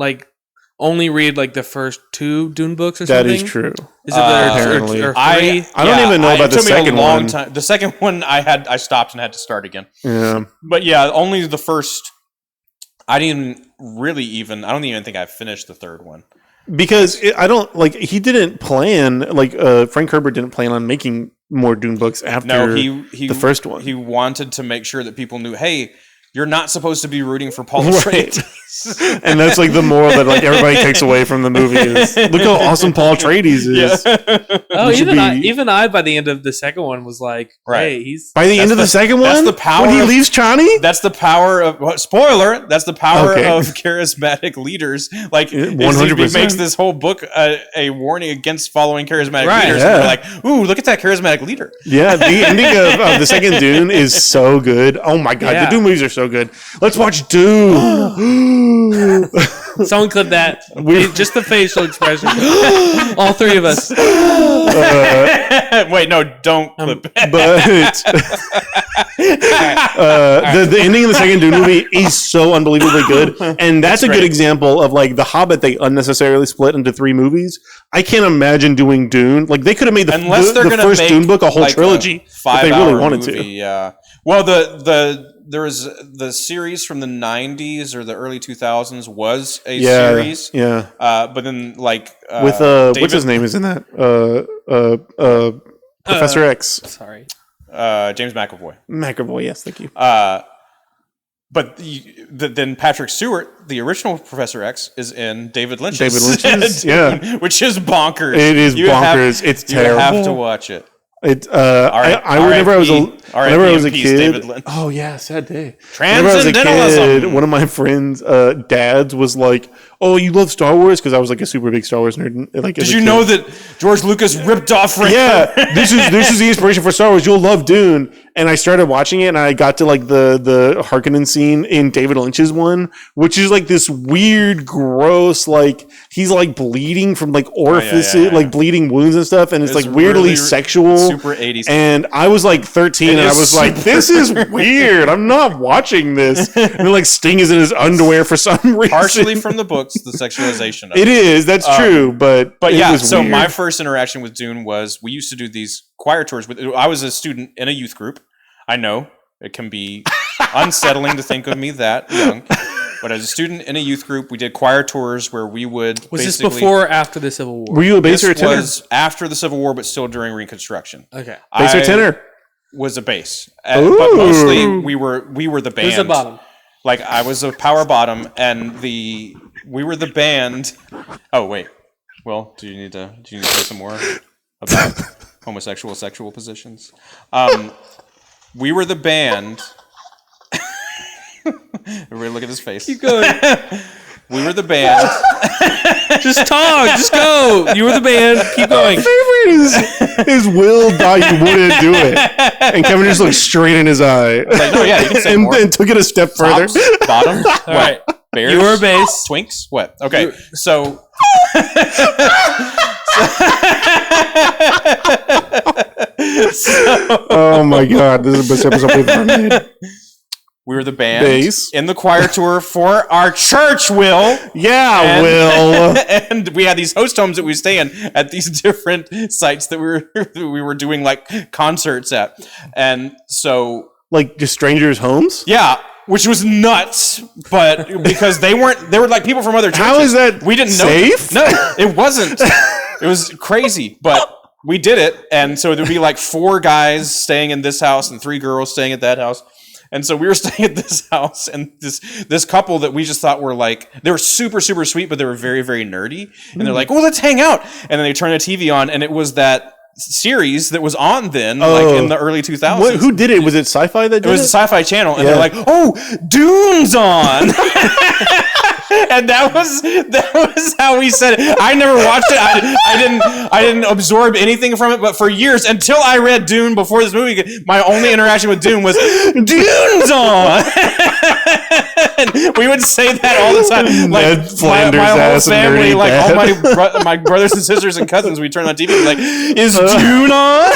only read like the first 2 Dune books or something. That is true. Is it apparently? Or 3? I don't even know about the second one. The second one I stopped and had to start again. Yeah. But yeah, only the first. I don't even think I finished the third one. Because he didn't plan, Frank Herbert didn't plan on making more Dune books after the first one. He wanted to make sure that people knew, hey, you're not supposed to be rooting for Paul Atreides. And that's like the moral that like everybody takes away from the movie is look how awesome Paul Atreides is. Yeah. Even I by the end of the second one was like, hey, he's by the end of the second one? That's the power when he leaves Chani? That's the power of spoiler, that's the power of charismatic leaders. Like 100%. He makes this whole book a warning against following charismatic leaders. Yeah. And they're like, ooh, look at that charismatic leader. Yeah, the ending of the second Dune is so good. Oh my god, the Dune movies are so good. Let's watch Dune. Someone clip that. Just the facial expression. All 3 of us. Wait, no, don't clip it. But the ending of the second Dune movie is so unbelievably good, and that's a good example of like The Hobbit. They unnecessarily split into 3 movies. I can't imagine doing Dune. Like they could have made the first Dune book a whole trilogy if they really wanted to. Yeah. Well, there was the series from the 90s or the early 2000s was a series. Yeah. But then with what's his name is in that? Professor X. Sorry. James McAvoy. McAvoy, yes, thank you. But then Patrick Stewart, the original Professor X, is in David Lynch's yeah, which is bonkers. It is bonkers. It's terrible. You have to watch it. Whenever I was a kid. Oh yeah, sad day. Whenever I was a kid, one of my friends' dads was like, "Oh, you love Star Wars?" Because I was like a super big Star Wars nerd. Did you know that George Lucas ripped off? Yeah, this is the inspiration for Star Wars. You'll love Dune. And I started watching it, and I got to like the Harkonnen scene in David Lynch's one, which is like this weird, gross, like he's like bleeding from like orifices, like bleeding wounds and stuff, and it's like weirdly really sexual, super 80s. And I was like 13, and I was like, "This is weird. I'm not watching this." And like Sting is in his underwear for some reason. Partially from the books, the sexualization of it. It is. That's true, but yeah. So weird. My first interaction with Dune was we used to do these choir tours. I was a student in a youth group. I know it can be unsettling to think of me that young, but as a student in a youth group, we did choir tours where we would. Was this before or after the Civil War? Were you a bass or a tenor? This was after the Civil War, but still during Reconstruction. Okay, bass or tenor? was a bass, but mostly we were the band. Who's the bottom? Like I was a power bottom, and we were the band. Oh wait, Will, do you need to say some more about homosexual sexual positions? We were the band. Everybody, look at his face. Keep going. We were the band. Just talk. Just go. You were the band. Keep going. My favorite is Will thought you wouldn't do it, and Kevin just looked straight in his eye. Like, no, yeah, you can say more. And took it a step further. Tops, bottom. What? Right. Bears. You were a bass. Twinks. What? Okay. So. Oh my God! This is the best episode we've ever made. We were the band Bass. in the choir tour for our church, Will. Yeah, Will. And we had these host homes that we stay in at these different sites that we were doing like concerts at. And so Like just strangers' homes? yeah, which was nuts, but because they were like people from other churches. How is that we didn't know safe? No, it wasn't. It was crazy, but we did it. And so there'd be like 4 guys staying in this house and 3 girls staying at that house. And so we were staying at this house, and this couple that we just thought were like, they were super, super sweet, but they were very, very nerdy. And they're like, well, let's hang out. And then they turned the TV on, and it was that series that was on then, like in the early 2000s. Who did it? Was it Sci-Fi that did it? It was a Sci-Fi Channel, and Yeah. they're like, oh, Dune's on. And that was how we said it. I never watched it. I didn't absorb anything from it, but for years, until I read Dune before this movie, my only interaction with Dune was Dune's on. And we would say that all the time. Like Ned Flanders my whole ass and family, nerdy like dad. all my brothers and sisters and cousins, we turn on TV and be like, is Dune on?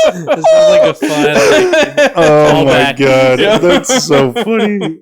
This is like a fun. Oh my callback. God, that's so funny.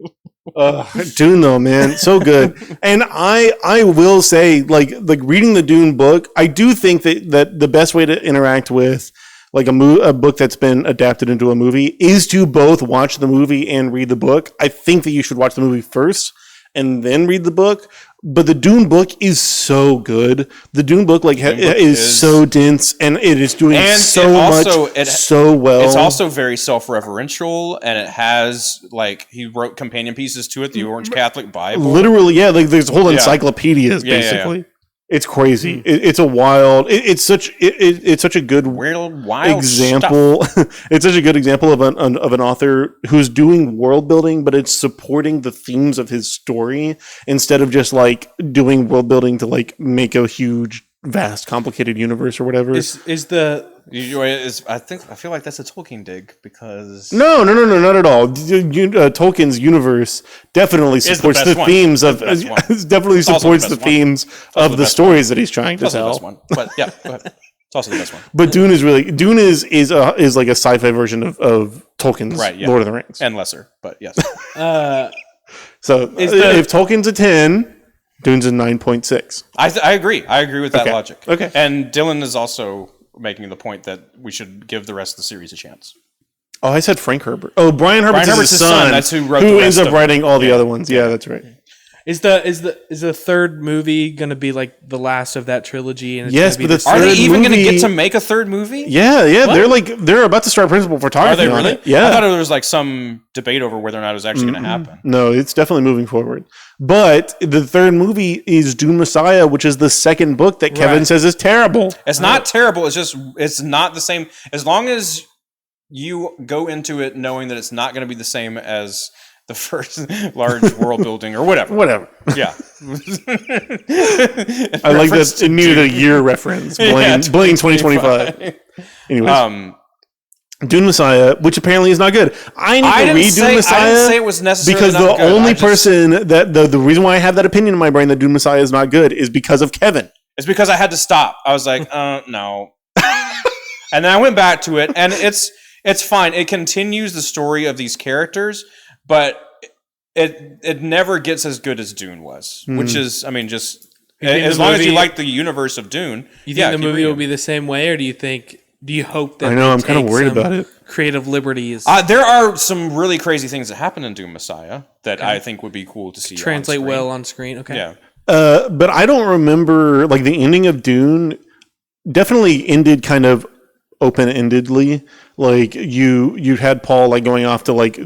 Dune though, man, so good. And I will say, like reading the Dune book, I do think that the best way to interact with like a book that's been adapted into a movie is to both watch the movie and read the book. I think that you should watch the movie first and then read the book. But the Dune book is so good. The Dune book is so dense, and it is doing so well. It's also very self-referential, and it has like he wrote companion pieces to it, the Orange Catholic Bible. Literally, yeah, like there's whole encyclopedias basically. Yeah. It's crazy. It's a wild. It's such a good wild example. It's such a good example of an author who's doing world building, but it's supporting the themes of his story instead of just like doing world building to like make a huge, vast, complicated universe or whatever. I feel like that's a Tolkien dig because No, not at all. Tolkien's universe definitely supports the themes of definitely supports the themes of the stories that he's trying to tell. The best one. But yeah, go ahead. It's also the best one. But Dune is like a sci-fi version of Tolkien's Lord of the Rings, and lesser, but yes. So if Tolkien's a 10, Dune's a 9.6. I agree. I agree with that logic. Okay. And Dylan is also making the point that we should give the rest of the series a chance. Oh, I said Frank Herbert. Oh, Brian Herbert's his son. That's who wrote. Who ends up writing all the other ones? Yeah, that's right. Is the third movie going to be like the last of that trilogy? And yes, but are they even going to get to make a third movie? Yeah. What? They're about to start principal photography. Are they really? Yeah. I thought there was like some debate over whether or not it was actually going to happen. No, it's definitely moving forward. But the third movie is Dune Messiah, which is the second book that Kevin says is terrible. It's not terrible. It's not the same. As long as you go into it knowing that it's not going to be the same as the first large world building or whatever. Yeah. I like that it needed a year reference. Blaine 2025. Anyways. Dune Messiah, which apparently is not good. I need to read Dune Messiah. I didn't say it was necessarily because the only person that the reason why I have that opinion in my brain that Dune Messiah is not good is because of Kevin. It's because I had to stop. I was like, no. And then I went back to it, and it's fine. It continues the story of these characters, but it never gets as good as Dune was, which is, I mean, just as long as you like the universe of Dune. You think the movie will be the same way, or do you hope that I know I'm kind of worried about it. Creative liberties. There are some really crazy things that happen in Dune Messiah that I think would be cool to see translate well on screen. Okay. Yeah. But I don't remember like the ending of Dune definitely ended kind of open-endedly. Like you had Paul like going off to like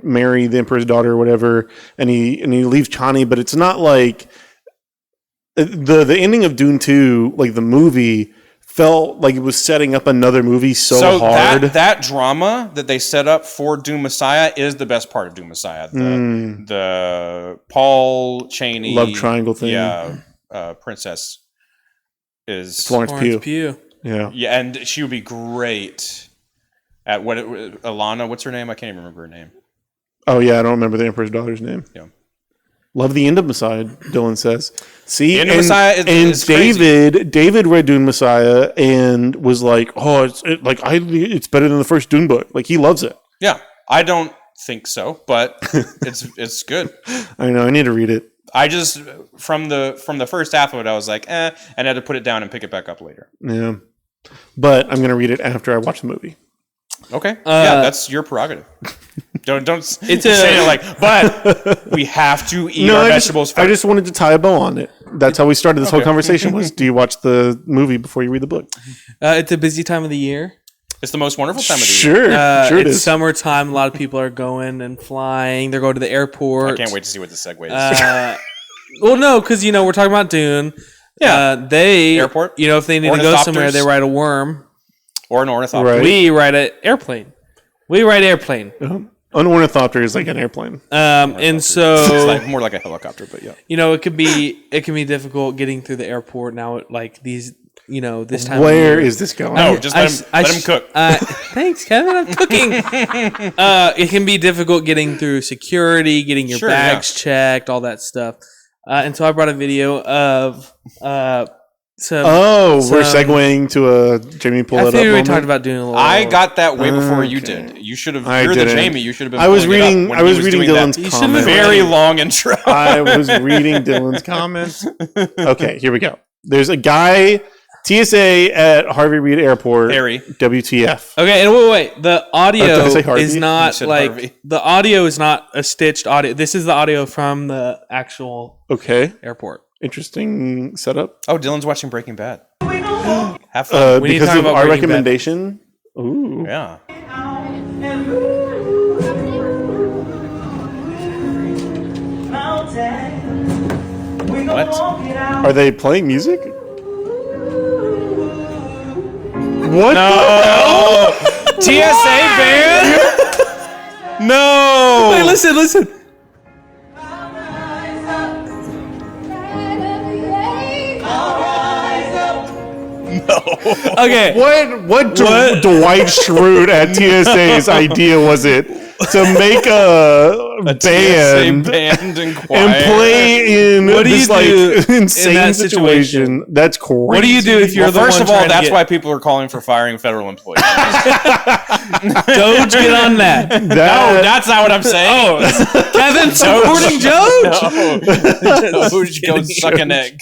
marry the Emperor's daughter or whatever, and he leaves Chani, but it's not like the ending of Dune 2, like the movie, felt like it was setting up another movie so hard. That drama that they set up for Dune Messiah is the best part of Dune Messiah. The Paul Chaney love triangle thing. Yeah, princess is Florence Pugh. Yeah, and she would be great at Alana. What's her name? I can't even remember her name. Oh yeah, I don't remember the Emperor's daughter's name. Yeah. Love the end of Messiah, Dylan says. See, the end of Messiah is David read Dune Messiah and was like, "Oh, it's better than the first Dune book." Like he loves it. Yeah, I don't think so, but it's good. I know. I need to read it. I just from the first half of it, I was like, and I had to put it down and pick it back up later. Yeah, but I'm gonna read it after I watch the movie. Okay, yeah, that's your prerogative. Don't say it like, but we have to eat our vegetables first. I just wanted to tie a bow on it. That's how we started this whole conversation was, do you watch the movie before you read the book? It's a busy time of the year. It's the most wonderful time of the year. Sure it it's is. Summertime. A lot of people are going and flying. They're going to the airport. I can't wait to see what the segue is. Well, no, because, we're talking about Dune. Yeah. Airport. If they need to go somewhere, they ride a worm. Or an ornithopter. Right. We ride an airplane. An ornithopter is like an airplane. And so it's like more like a helicopter, but yeah. It can be difficult getting through the airport now. Like these, this time. Where is this going? No, just let him cook. Thanks, Kevin. I'm cooking. It can be difficult getting through security, getting your bags checked, all that stuff. And so I brought a video of. We're segueing to a Jamie pull it up. We talked about doing a little. I got that way before you did. You should have. You're the Jamie. You should have been. I was reading Dylan's comments. Very long intro. I was reading Dylan's comments. Okay, here we go. There's a guy, TSA at Harvey Reid Airport. Harry. WTF. Okay, and wait. The audio is not Harvey. the audio is not a stitched audio. This is the audio from the actual airport. Interesting setup. Oh, Dylan's watching Breaking Bad. Have fun. Because of our recommendation. Bad. Ooh. Yeah. What? Are they playing music? What? No. TSA band? No. Wait, listen. Okay. What Dwight Schrute at TSA's idea was it to make a band and play in this insane in that situation? That's crazy. What do you do if you're the first one of all, that's why people are calling for firing federal employees. Doge, get on that. No, that's not what I'm saying. Oh, Kevin supporting Doge? Doge, go suck an egg.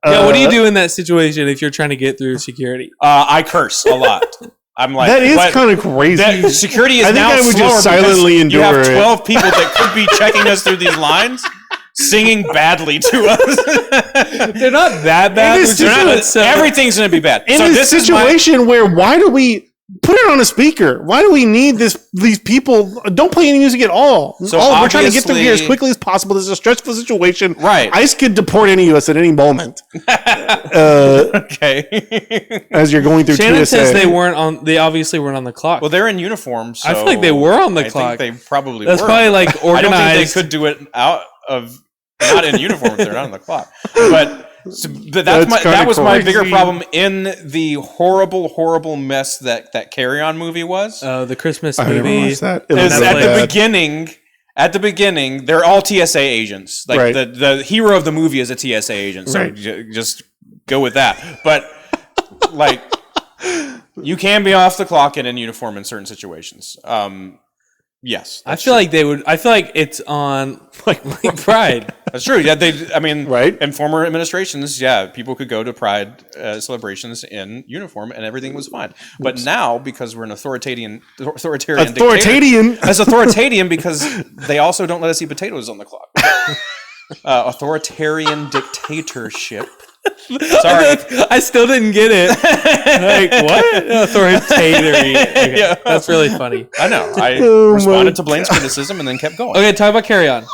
What do you do in that situation if you're trying to get through security? I curse a lot. I'm like, that is kind of crazy. Security is I think now I would just silently endure it. You have 12 people that could be checking us through these lines, singing badly to us. They're not that bad. Everything's going to be bad. In this situation where why do we put it on a speaker? Why do we need these people? Don't play any music at all. We're trying to get through here as quickly as possible. This is a stressful situation. Right. ICE could deport any of us at any moment. Okay. As you're going through Shannon TSA. says they obviously weren't on the clock. Well, they're in uniform, so I feel like they were on the clock. I think they probably That's were. probably like organized. I don't think they could do it out of not in uniform if they're not on the clock. But that was my bigger problem in the horrible mess that Carry On movie was. The Christmas I movie. watched that. At the beginning, they're all TSA agents. Like the hero of the movie is a TSA agent, so just go with that. But like, you can be off the clock and in uniform in certain situations. Yes, I feel like they would. I feel like it's on like Pride. That's true. Yeah, right. In former administrations, people could go to Pride celebrations in uniform and everything was fine. But now, because we're an authoritarian dictator, as authoritarian because they also don't let us eat potatoes on the clock. Authoritarian dictatorship. Sorry. I still didn't get it. Like, what? Authoritarian. Okay. Yeah. That's really funny. I know. I responded to Blaine's criticism and then kept going. Okay, talk about Carry On.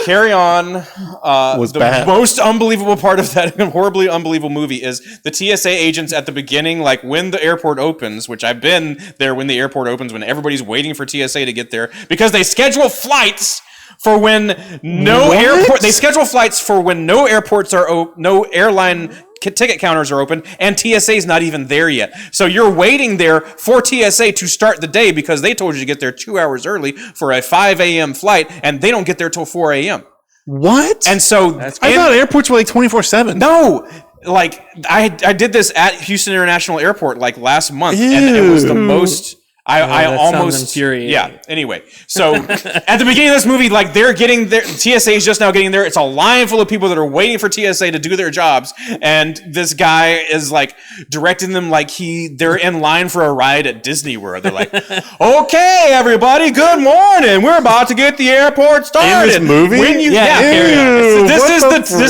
Carry On was the bad. Most unbelievable part of that horribly unbelievable movie is the TSA agents at the beginning, like when the airport opens, which I've been there when the airport opens, when everybody's waiting for TSA to get there, because they schedule flights for when they schedule flights for when no airports are no airline ticket counters are open, and TSA's not even there yet. So you're waiting there for TSA to start the day because they told you to get there 2 hours early for a 5 a.m. flight, and they don't get there till 4 a.m. What? And so I thought airports were like 24/7. No, like I did this at Houston International Airport like last month, and it was the most. I almost infuriating. Yeah. Anyway, so at the beginning of this movie, like they're getting there, TSA is just now getting there. It's a line full of people that are waiting for TSA to do their jobs, and this guy is like directing them like they're in line for a ride at Disney World. They're like, "Okay, everybody, good morning. We're about to get the airport started." In this movie, This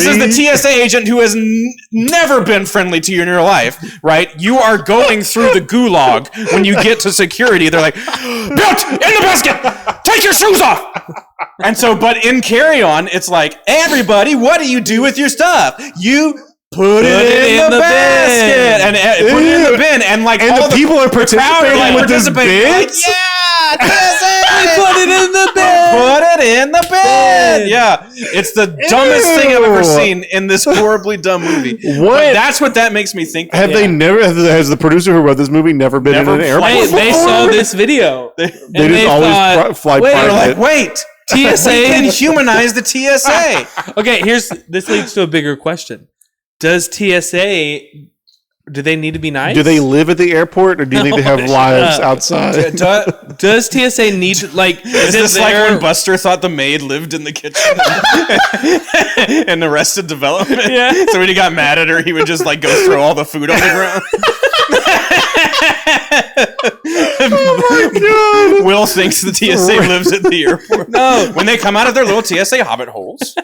is the TSA agent who has never been friendly to you in your life, right? You are going through the gulag when you get to security. They're like, "Built in the basket. Take your shoes off." And so, but in Carry On, it's like, "Everybody, what do you do with your stuff? You put it in the basket and put it in the bin." And like, and all the people are participating with this bin. Like, yeah, TSA, put it in the bin. Put it in the bin. Yeah, it's the dumbest thing I've ever seen in this horribly dumb movie. What? But that's what that makes me think. Has the producer who wrote this movie never been in an airport? They saw this video. They just always fly private. Wait, TSA can humanize the TSA. Okay, this leads to a bigger question. Does TSA, do they need to be nice? Do they live at the airport, or do you need to have lives outside? Does TSA need to, like... Is this like when Buster thought the maid lived in the kitchen in Arrested Development? Yeah. So when he got mad at her, he would just like go throw all the food on the ground. Oh my God. Will thinks the TSA lives at the airport. No. When they come out of their little TSA hobbit holes.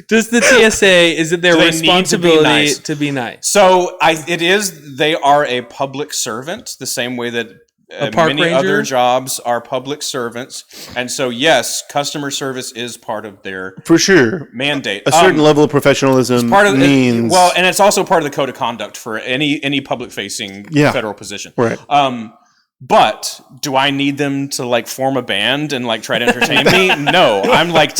Does the TSA, is it their responsibility to be nice? So they are a public servant, the same way that many other jobs are public servants. And so, yes, customer service is part of their for sure mandate. A certain level of professionalism means and it's also part of the code of conduct for any public facing federal position. Right. But do I need them to like form a band and like try to entertain me? No, I'm like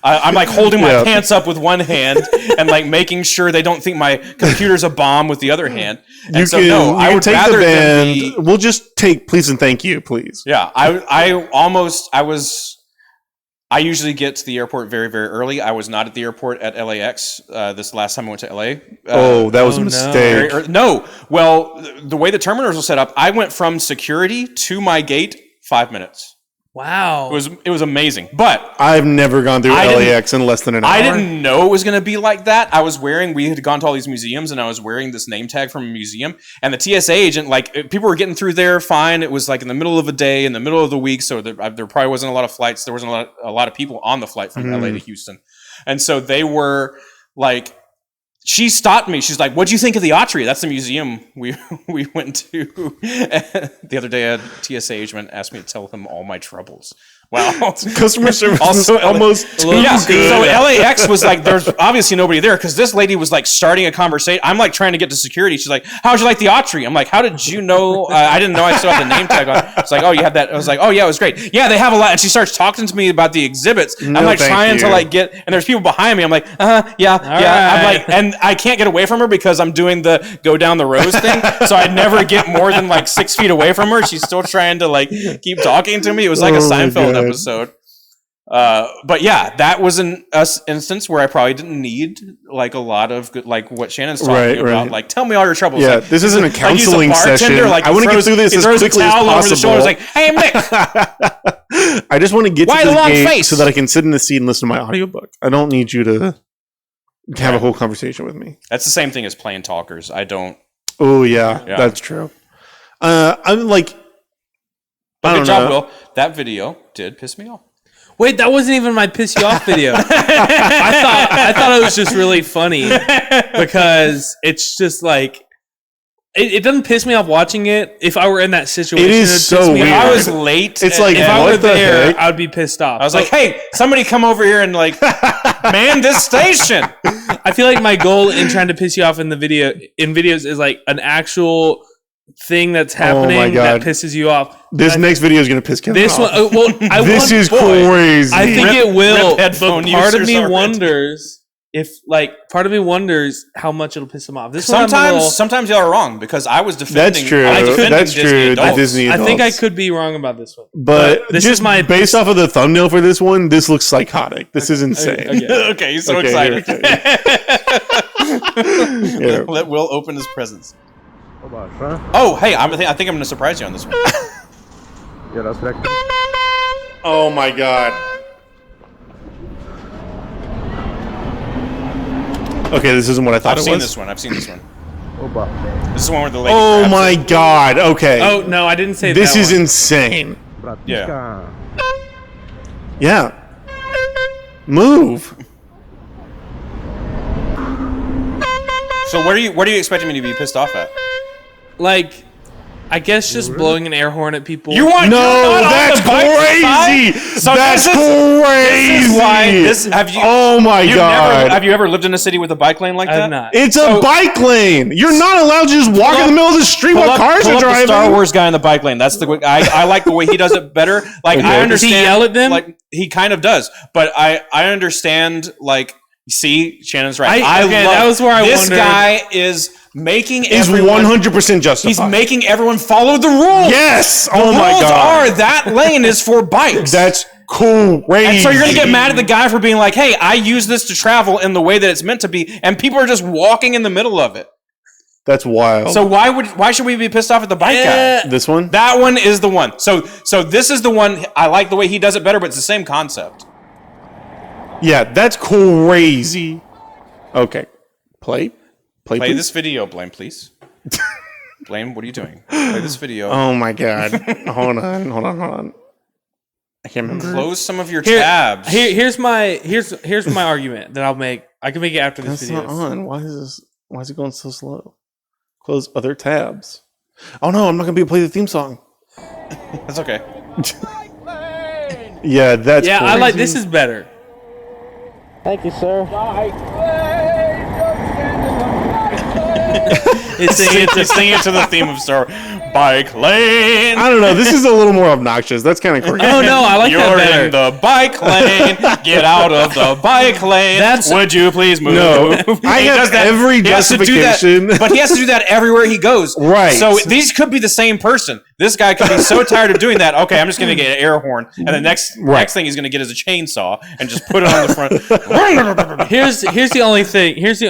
I'm like holding my pants up with one hand and like making sure they don't think my computer's a bomb with the other hand. And I would take rather the band. We'll just take please and thank you, please. Yeah, I usually get to the airport very, very early. I was not at the airport at LAX this last time I went to LA. That was a mistake. Well, the way the terminals were set up, I went from security to my gate 5 minutes. Wow. It was amazing. But I've never gone through LAX in less than an hour. I didn't know it was going to be like that. We had gone to all these museums, and I was wearing this name tag from a museum. And the TSA agent, like, people were getting through there fine. It was like in the middle of a day, in the middle of the week, so there probably wasn't a lot of flights. There wasn't a lot of people on the flight from LA to Houston. And so they were like, she stopped me. She's like, "What'd you think of the Autry? That's the museum we went to." The other day, a TSA agent asked me to tell him all my troubles. Wow. Customer service also almost too good. So LAX was like, there's obviously nobody there because this lady was like starting a conversation. I'm like trying to get to security. She's like, "How'd you like the Autry?" I'm like, "How did you know?" I didn't know I still had the name tag on. It's like, "Oh, you had that." I was like, "Oh, yeah, it was great. Yeah, they have a lot." And she starts talking to me about the exhibits. I'm like trying to like get, and there's people behind me. I'm like, yeah. I'm like, and I can't get away from her because I'm doing the go down the rows thing. So I never get more than like 6 feet away from her. She's still trying to like keep talking to me. It was like a Seinfeld episode. But yeah, that was an instance where I probably didn't need like a lot of good, like what Shannon's talking about. Like, tell me all your troubles. Yeah, like, this isn't a counseling session. Like, I want to get through this as quickly as possible. Over the shoulder, like, "Hey, Mick." I just want to get to the gate so that I can sit in the seat and listen to my audiobook. I don't need you to have a whole conversation with me. That's the same thing as playing talkers. I don't. Oh yeah, that's true. I'm like, but good job, Will. That video did piss me off. Wait, that wasn't even my piss you off video. I thought it was just really funny because it's just like it doesn't piss me off watching it. If I were in that situation, it is so weird. If I was late, it's like if I were there, I would be pissed off. I was like, hey, somebody come over here and like man this station. I feel like my goal in trying to piss you off in videos is like an actual thing that's happening that pisses you off. This next video is going to piss Kevin off. This is crazy. I think it will. But part of me wonders how much it'll piss him off. Sometimes y'all are wrong because I was defending. That's true. That's true. The Disney adults. I think I could be wrong about this one. But this is my based off of the thumbnail for this one. This looks psychotic. This is insane. Okay, he's so excited. Let Will open his presents. Oh, hey, I think I'm going to surprise you on this one. Oh my god. Okay, this isn't what I thought it was. I've seen this one. This is the one where the lady. Oh my god. Okay. Oh no, I didn't say that. This is insane. Yeah. Yeah. Move. So what are you expecting me to be pissed off at? Like, I guess just blowing an air horn at people. That's crazy. That's crazy. This is why oh my god. Have you ever lived in a city with a bike lane like that? I've not. It's a bike lane. You're not allowed to just walk in the middle of the street while cars are driving. The Star Wars guy in the bike lane. That's the I like the way he does it better. Like I understand. Does he yell at them? Like he kind of does, but I understand. Like, see, Shannon's right. That was where I wondered. This guy is making is 100% justified. He's making everyone follow the rules. Yes. Oh my god. That lane is for bikes. That's crazy. And so you're gonna get mad at the guy for being like, "Hey, I use this to travel in the way that it's meant to be," and people are just walking in the middle of it. That's wild. So why should we be pissed off at the bike guy? This one? That one is the one. So this is the one. I like the way he does it better, but it's the same concept. Yeah, that's crazy. Okay, play this video, Blaine, please. Blaine, what are you doing? Play this video. Oh my god! Hold on. I can't remember. Close some of your tabs. Here's my argument that I'll make. I can make it after this video. That's not on. Why is it going so slow? Close other tabs. Oh no, I'm not gonna be able to play the theme song. That's okay. Yeah, that's yeah. crazy. I like this is better. Thank you, sir. It's singing to the theme of Star Bike Lane. I don't know. This is a little more obnoxious. That's kind of crazy. Oh no, I like that better. You're in the bike lane. Get out of the bike lane. Would you please move? No, I have every justification. But he has to do that everywhere he goes. Right. So these could be the same person. This guy could be so tired of doing that. Okay, I'm just going to get an air horn, and the next thing he's going to get is a chainsaw and just put it on the front. Here's the only thing. It's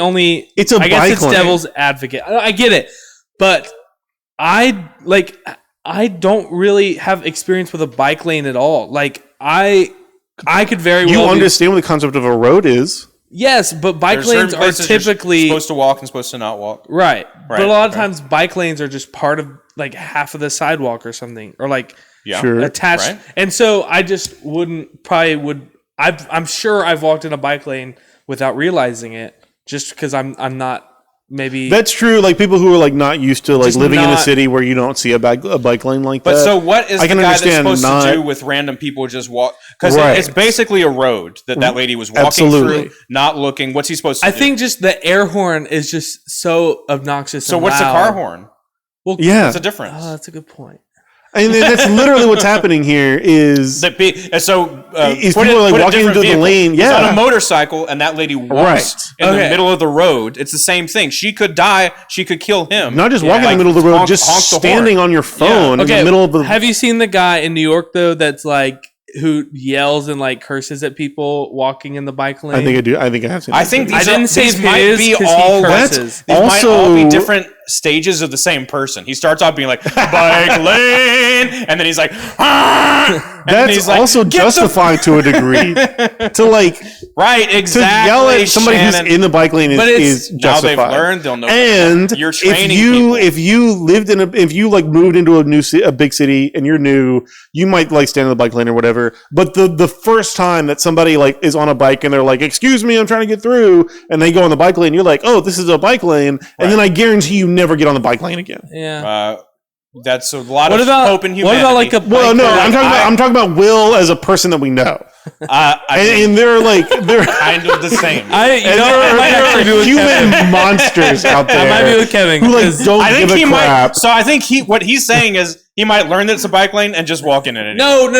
a bike lane. It's devil's advocate. I get it, but I don't really have experience with a bike lane at all. Like I could very well. You understand what the concept of a road is? Yes, but bike lanes are typically supposed to walk and supposed to not walk. Right. But a lot of times bike lanes are just part of like half of the sidewalk or something, or like attached. Right. And so I just I'm sure I've walked in a bike lane without realizing it, just because I'm not. Maybe that's true. Like people who are like not used to like living in a city where you don't see a bike lane like that. But so what is the guy that's supposed to do with random people just walk? Because it's basically a road that lady was walking through, not looking. What's he supposed to do? I think just the air horn is just so obnoxious. So what's the car horn? Well, yeah, what's the difference? Oh, that's a good point. And that's literally what's happening here is people are like walking into the lane. Yeah, on a motorcycle, and that lady walks in the middle of the road. It's the same thing. She could die. She could kill him. Not just walking in the middle of the road, just standing on your phone in the middle of the. Have you seen the guy in New York though? That's like who yells and like curses at people walking in the bike lane. I think I do. I think I have seen. I think I didn't say these might be all. That's also might all be different stages of the same person. He starts off being like, bike lane, and then he's like, that's also justifying to a degree. To like, right, exactly. To yell at somebody who's in the bike lane is justified. Now they've learned, they'll know. And you're training if you like moved into a big city and you're new, you might like stand in the bike lane or whatever. But the first time that somebody like is on a bike and they're like, "Excuse me, I'm trying to get through," and they go on the bike lane, you're like, "Oh, this is a bike lane," and then I guarantee you never get on the bike lane again. Yeah. That's a lot of hope in humanity. What about like a I'm talking about Will as a person that we know. And they're kind of the same. There are human monsters out there. I might be with Kevin who like don't give a crap. So I think what he's saying is he might learn that it's a bike lane and just walk in it. No.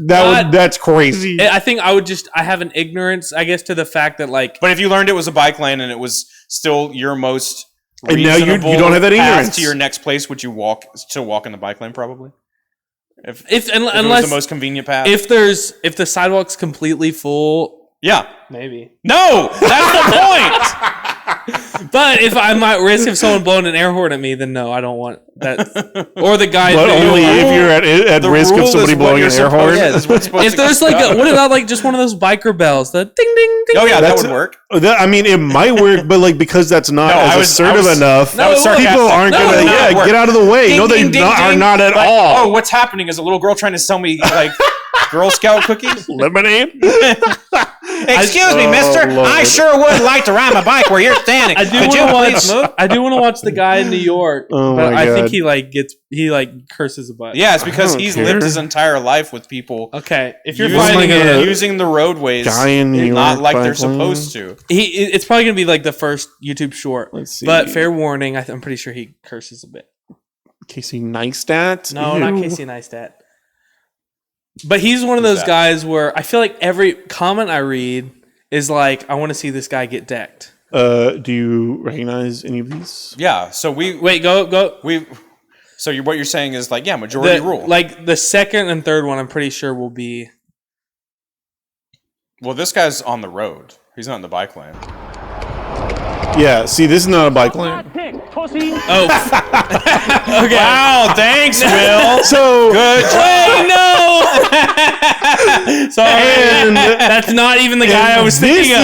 That's crazy. I think I have an ignorance, I guess, to the fact that like. But if you learned it was a bike lane and it was still your most and now you don't have that ignorance to your next place, would you still walk in the bike lane probably? If unless it was the most convenient path. If the sidewalk's completely full, yeah, maybe. No, that's the point. But if I'm at risk of someone blowing an air horn at me, then no, I don't want that. Or the guy. But only if you're at risk of somebody blowing an air horn. If there's like what about like just one of those biker bells? The ding ding ding. Oh yeah, that would work. I mean, it might work, but like because that's not assertive enough, people aren't gonna get out of the way. No, they are not at all. Oh, what's happening? Is a little girl trying to sell me like Girl Scout cookies? Lemonade? Excuse me, mister. Lord. I sure would like to ride my bike where you're standing. I do want to watch the guy in New York, but I think he curses a bunch. Yeah, it's because he's lived his entire life with people. Okay, if you're using the roadways not like they're supposed to. It's probably gonna be like the first YouTube short. Let's see. But fair warning, I'm pretty sure he curses a bit. Casey Neistat? No, not Casey Neistat. But he's one of those guys where I feel like every comment I read is like, I want to see this guy get decked. Do you recognize any of these? Yeah. So go. So what you're saying is like, majority rule. Like the second and third one, I'm pretty sure will be. Well, this guy's on the road. He's not in the bike lane. Yeah. See, this is not a bike lane. Oh. Okay. Wow, thanks, Will. So good. Wait, no. Sorry, that's not even the guy I was thinking of.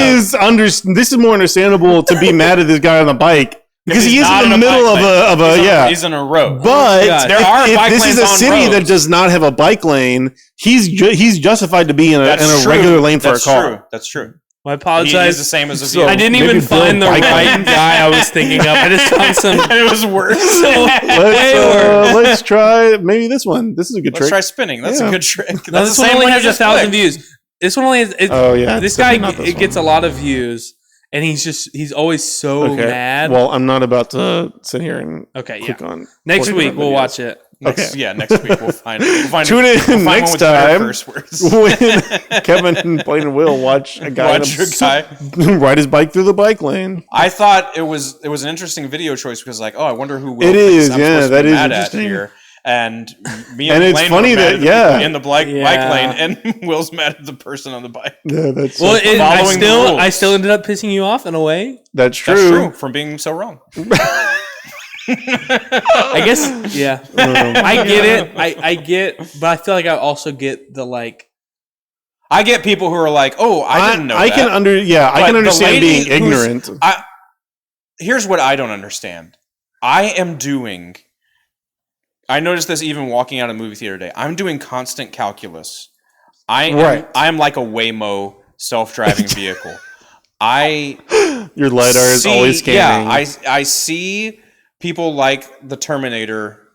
This is more understandable to be mad at this guy on the bike because he is in the middle of a He's in a road. But there are if bike this lanes is a on city roads. that does not have a bike lane, he's justified to be in a regular lane for a car. That's true. I apologize. He's the same as a vehicle. I didn't even find the right guy I was thinking of. I just found some. And it was worse. Let's try maybe this one. This is a good trick. Let's try spinning. That's a good trick. No, this one only has 1,000 views. This one only has. This guy gets a lot of views, and he's always so mad. Well, I'm not about to sit here and click on. Next week we'll watch it. Next week we'll find it. Tune in next time when Kevin and Blaine and Will watch a guy ride his bike through the bike lane. I thought it was an interesting video choice because I wonder who Will it is. That is interesting. Here. And me and it's Blaine funny that in the bike lane, and Will's mad at the person on the bike. Yeah, that's I still ended up pissing you off in a way. That's true from being so wrong. I guess, yeah. I get it. I get, but I feel like I also get the like. I get people who are like, "Oh, I didn't know." I can understand being ignorant. Here's what I don't understand. I noticed this even walking out of movie theater today. I'm doing constant calculus. I am like a Waymo self-driving vehicle. Your LiDAR is always scanning. Yeah, I see people like the Terminator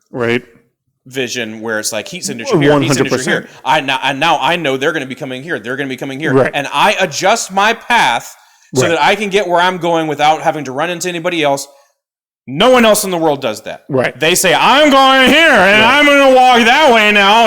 vision where it's like heat signature here, 100%. Heat signature here. Now I know they're going to be coming here. They're going to be coming here. Right. And I adjust my path so that I can get where I'm going without having to run into anybody else. No one else in the world does that. Right. They say, I'm going here and I'm going to walk that way now.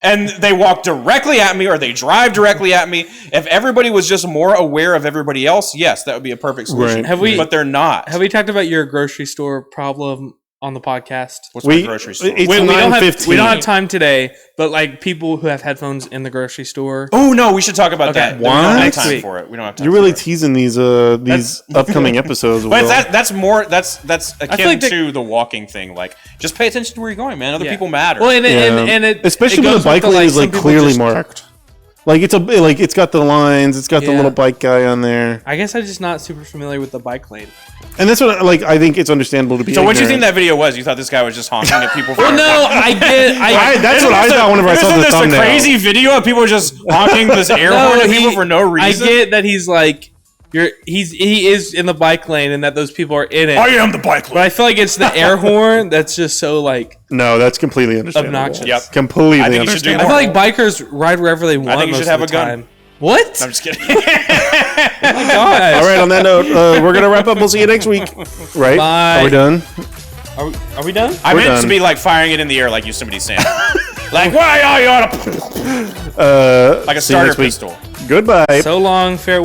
And they walk directly at me or they drive directly at me. If everybody was just more aware of everybody else, yes, that would be a perfect solution. Right. But they're not. Have we talked about your grocery store problem on the podcast. What's my grocery store? It's we don't have 9:15. time today, but like people who have headphones in the grocery store. Oh no, we should talk about that. What? We don't have Next time week. for it. We don't have time. You're really for it. teasing these upcoming episodes. But Will. that's akin like to the walking thing. Like, just pay attention to where you're going, man. Other people matter. Well, and it especially it when goes the bike with lane is some like people clearly just- marked. Like it's got the lines, it's got the Yeah. little bike guy on there, I guess I'm just not super familiar with the bike lane. and that's what I think it's understandable to be. So what do you think ignorant. that video was? You thought this guy was just honking at people? Well, no, I get. That's what I thought whenever I saw the Isn't this a thumbnail. crazy video of people just honking this air horn at people for no reason? I get that he's like, he is in the bike lane and that those people are in it. I am the bike But I feel like it's the air horn that's just so like No, that's completely understandable. obnoxious. Yep. Completely I think you should do understandable. I feel like bikers ride wherever they want. think you most should have of the a gun. time. What? I'm just kidding. Oh my gosh. All right, on that note, we're gonna wrap up. We'll see you next week. Right? Bye. Are we done? Are we done? I We're meant done. to be like firing it in the air like Yosemite Sam. Like, why are you on a... like a see you starter next week. pistol. Goodbye. So long, farewell.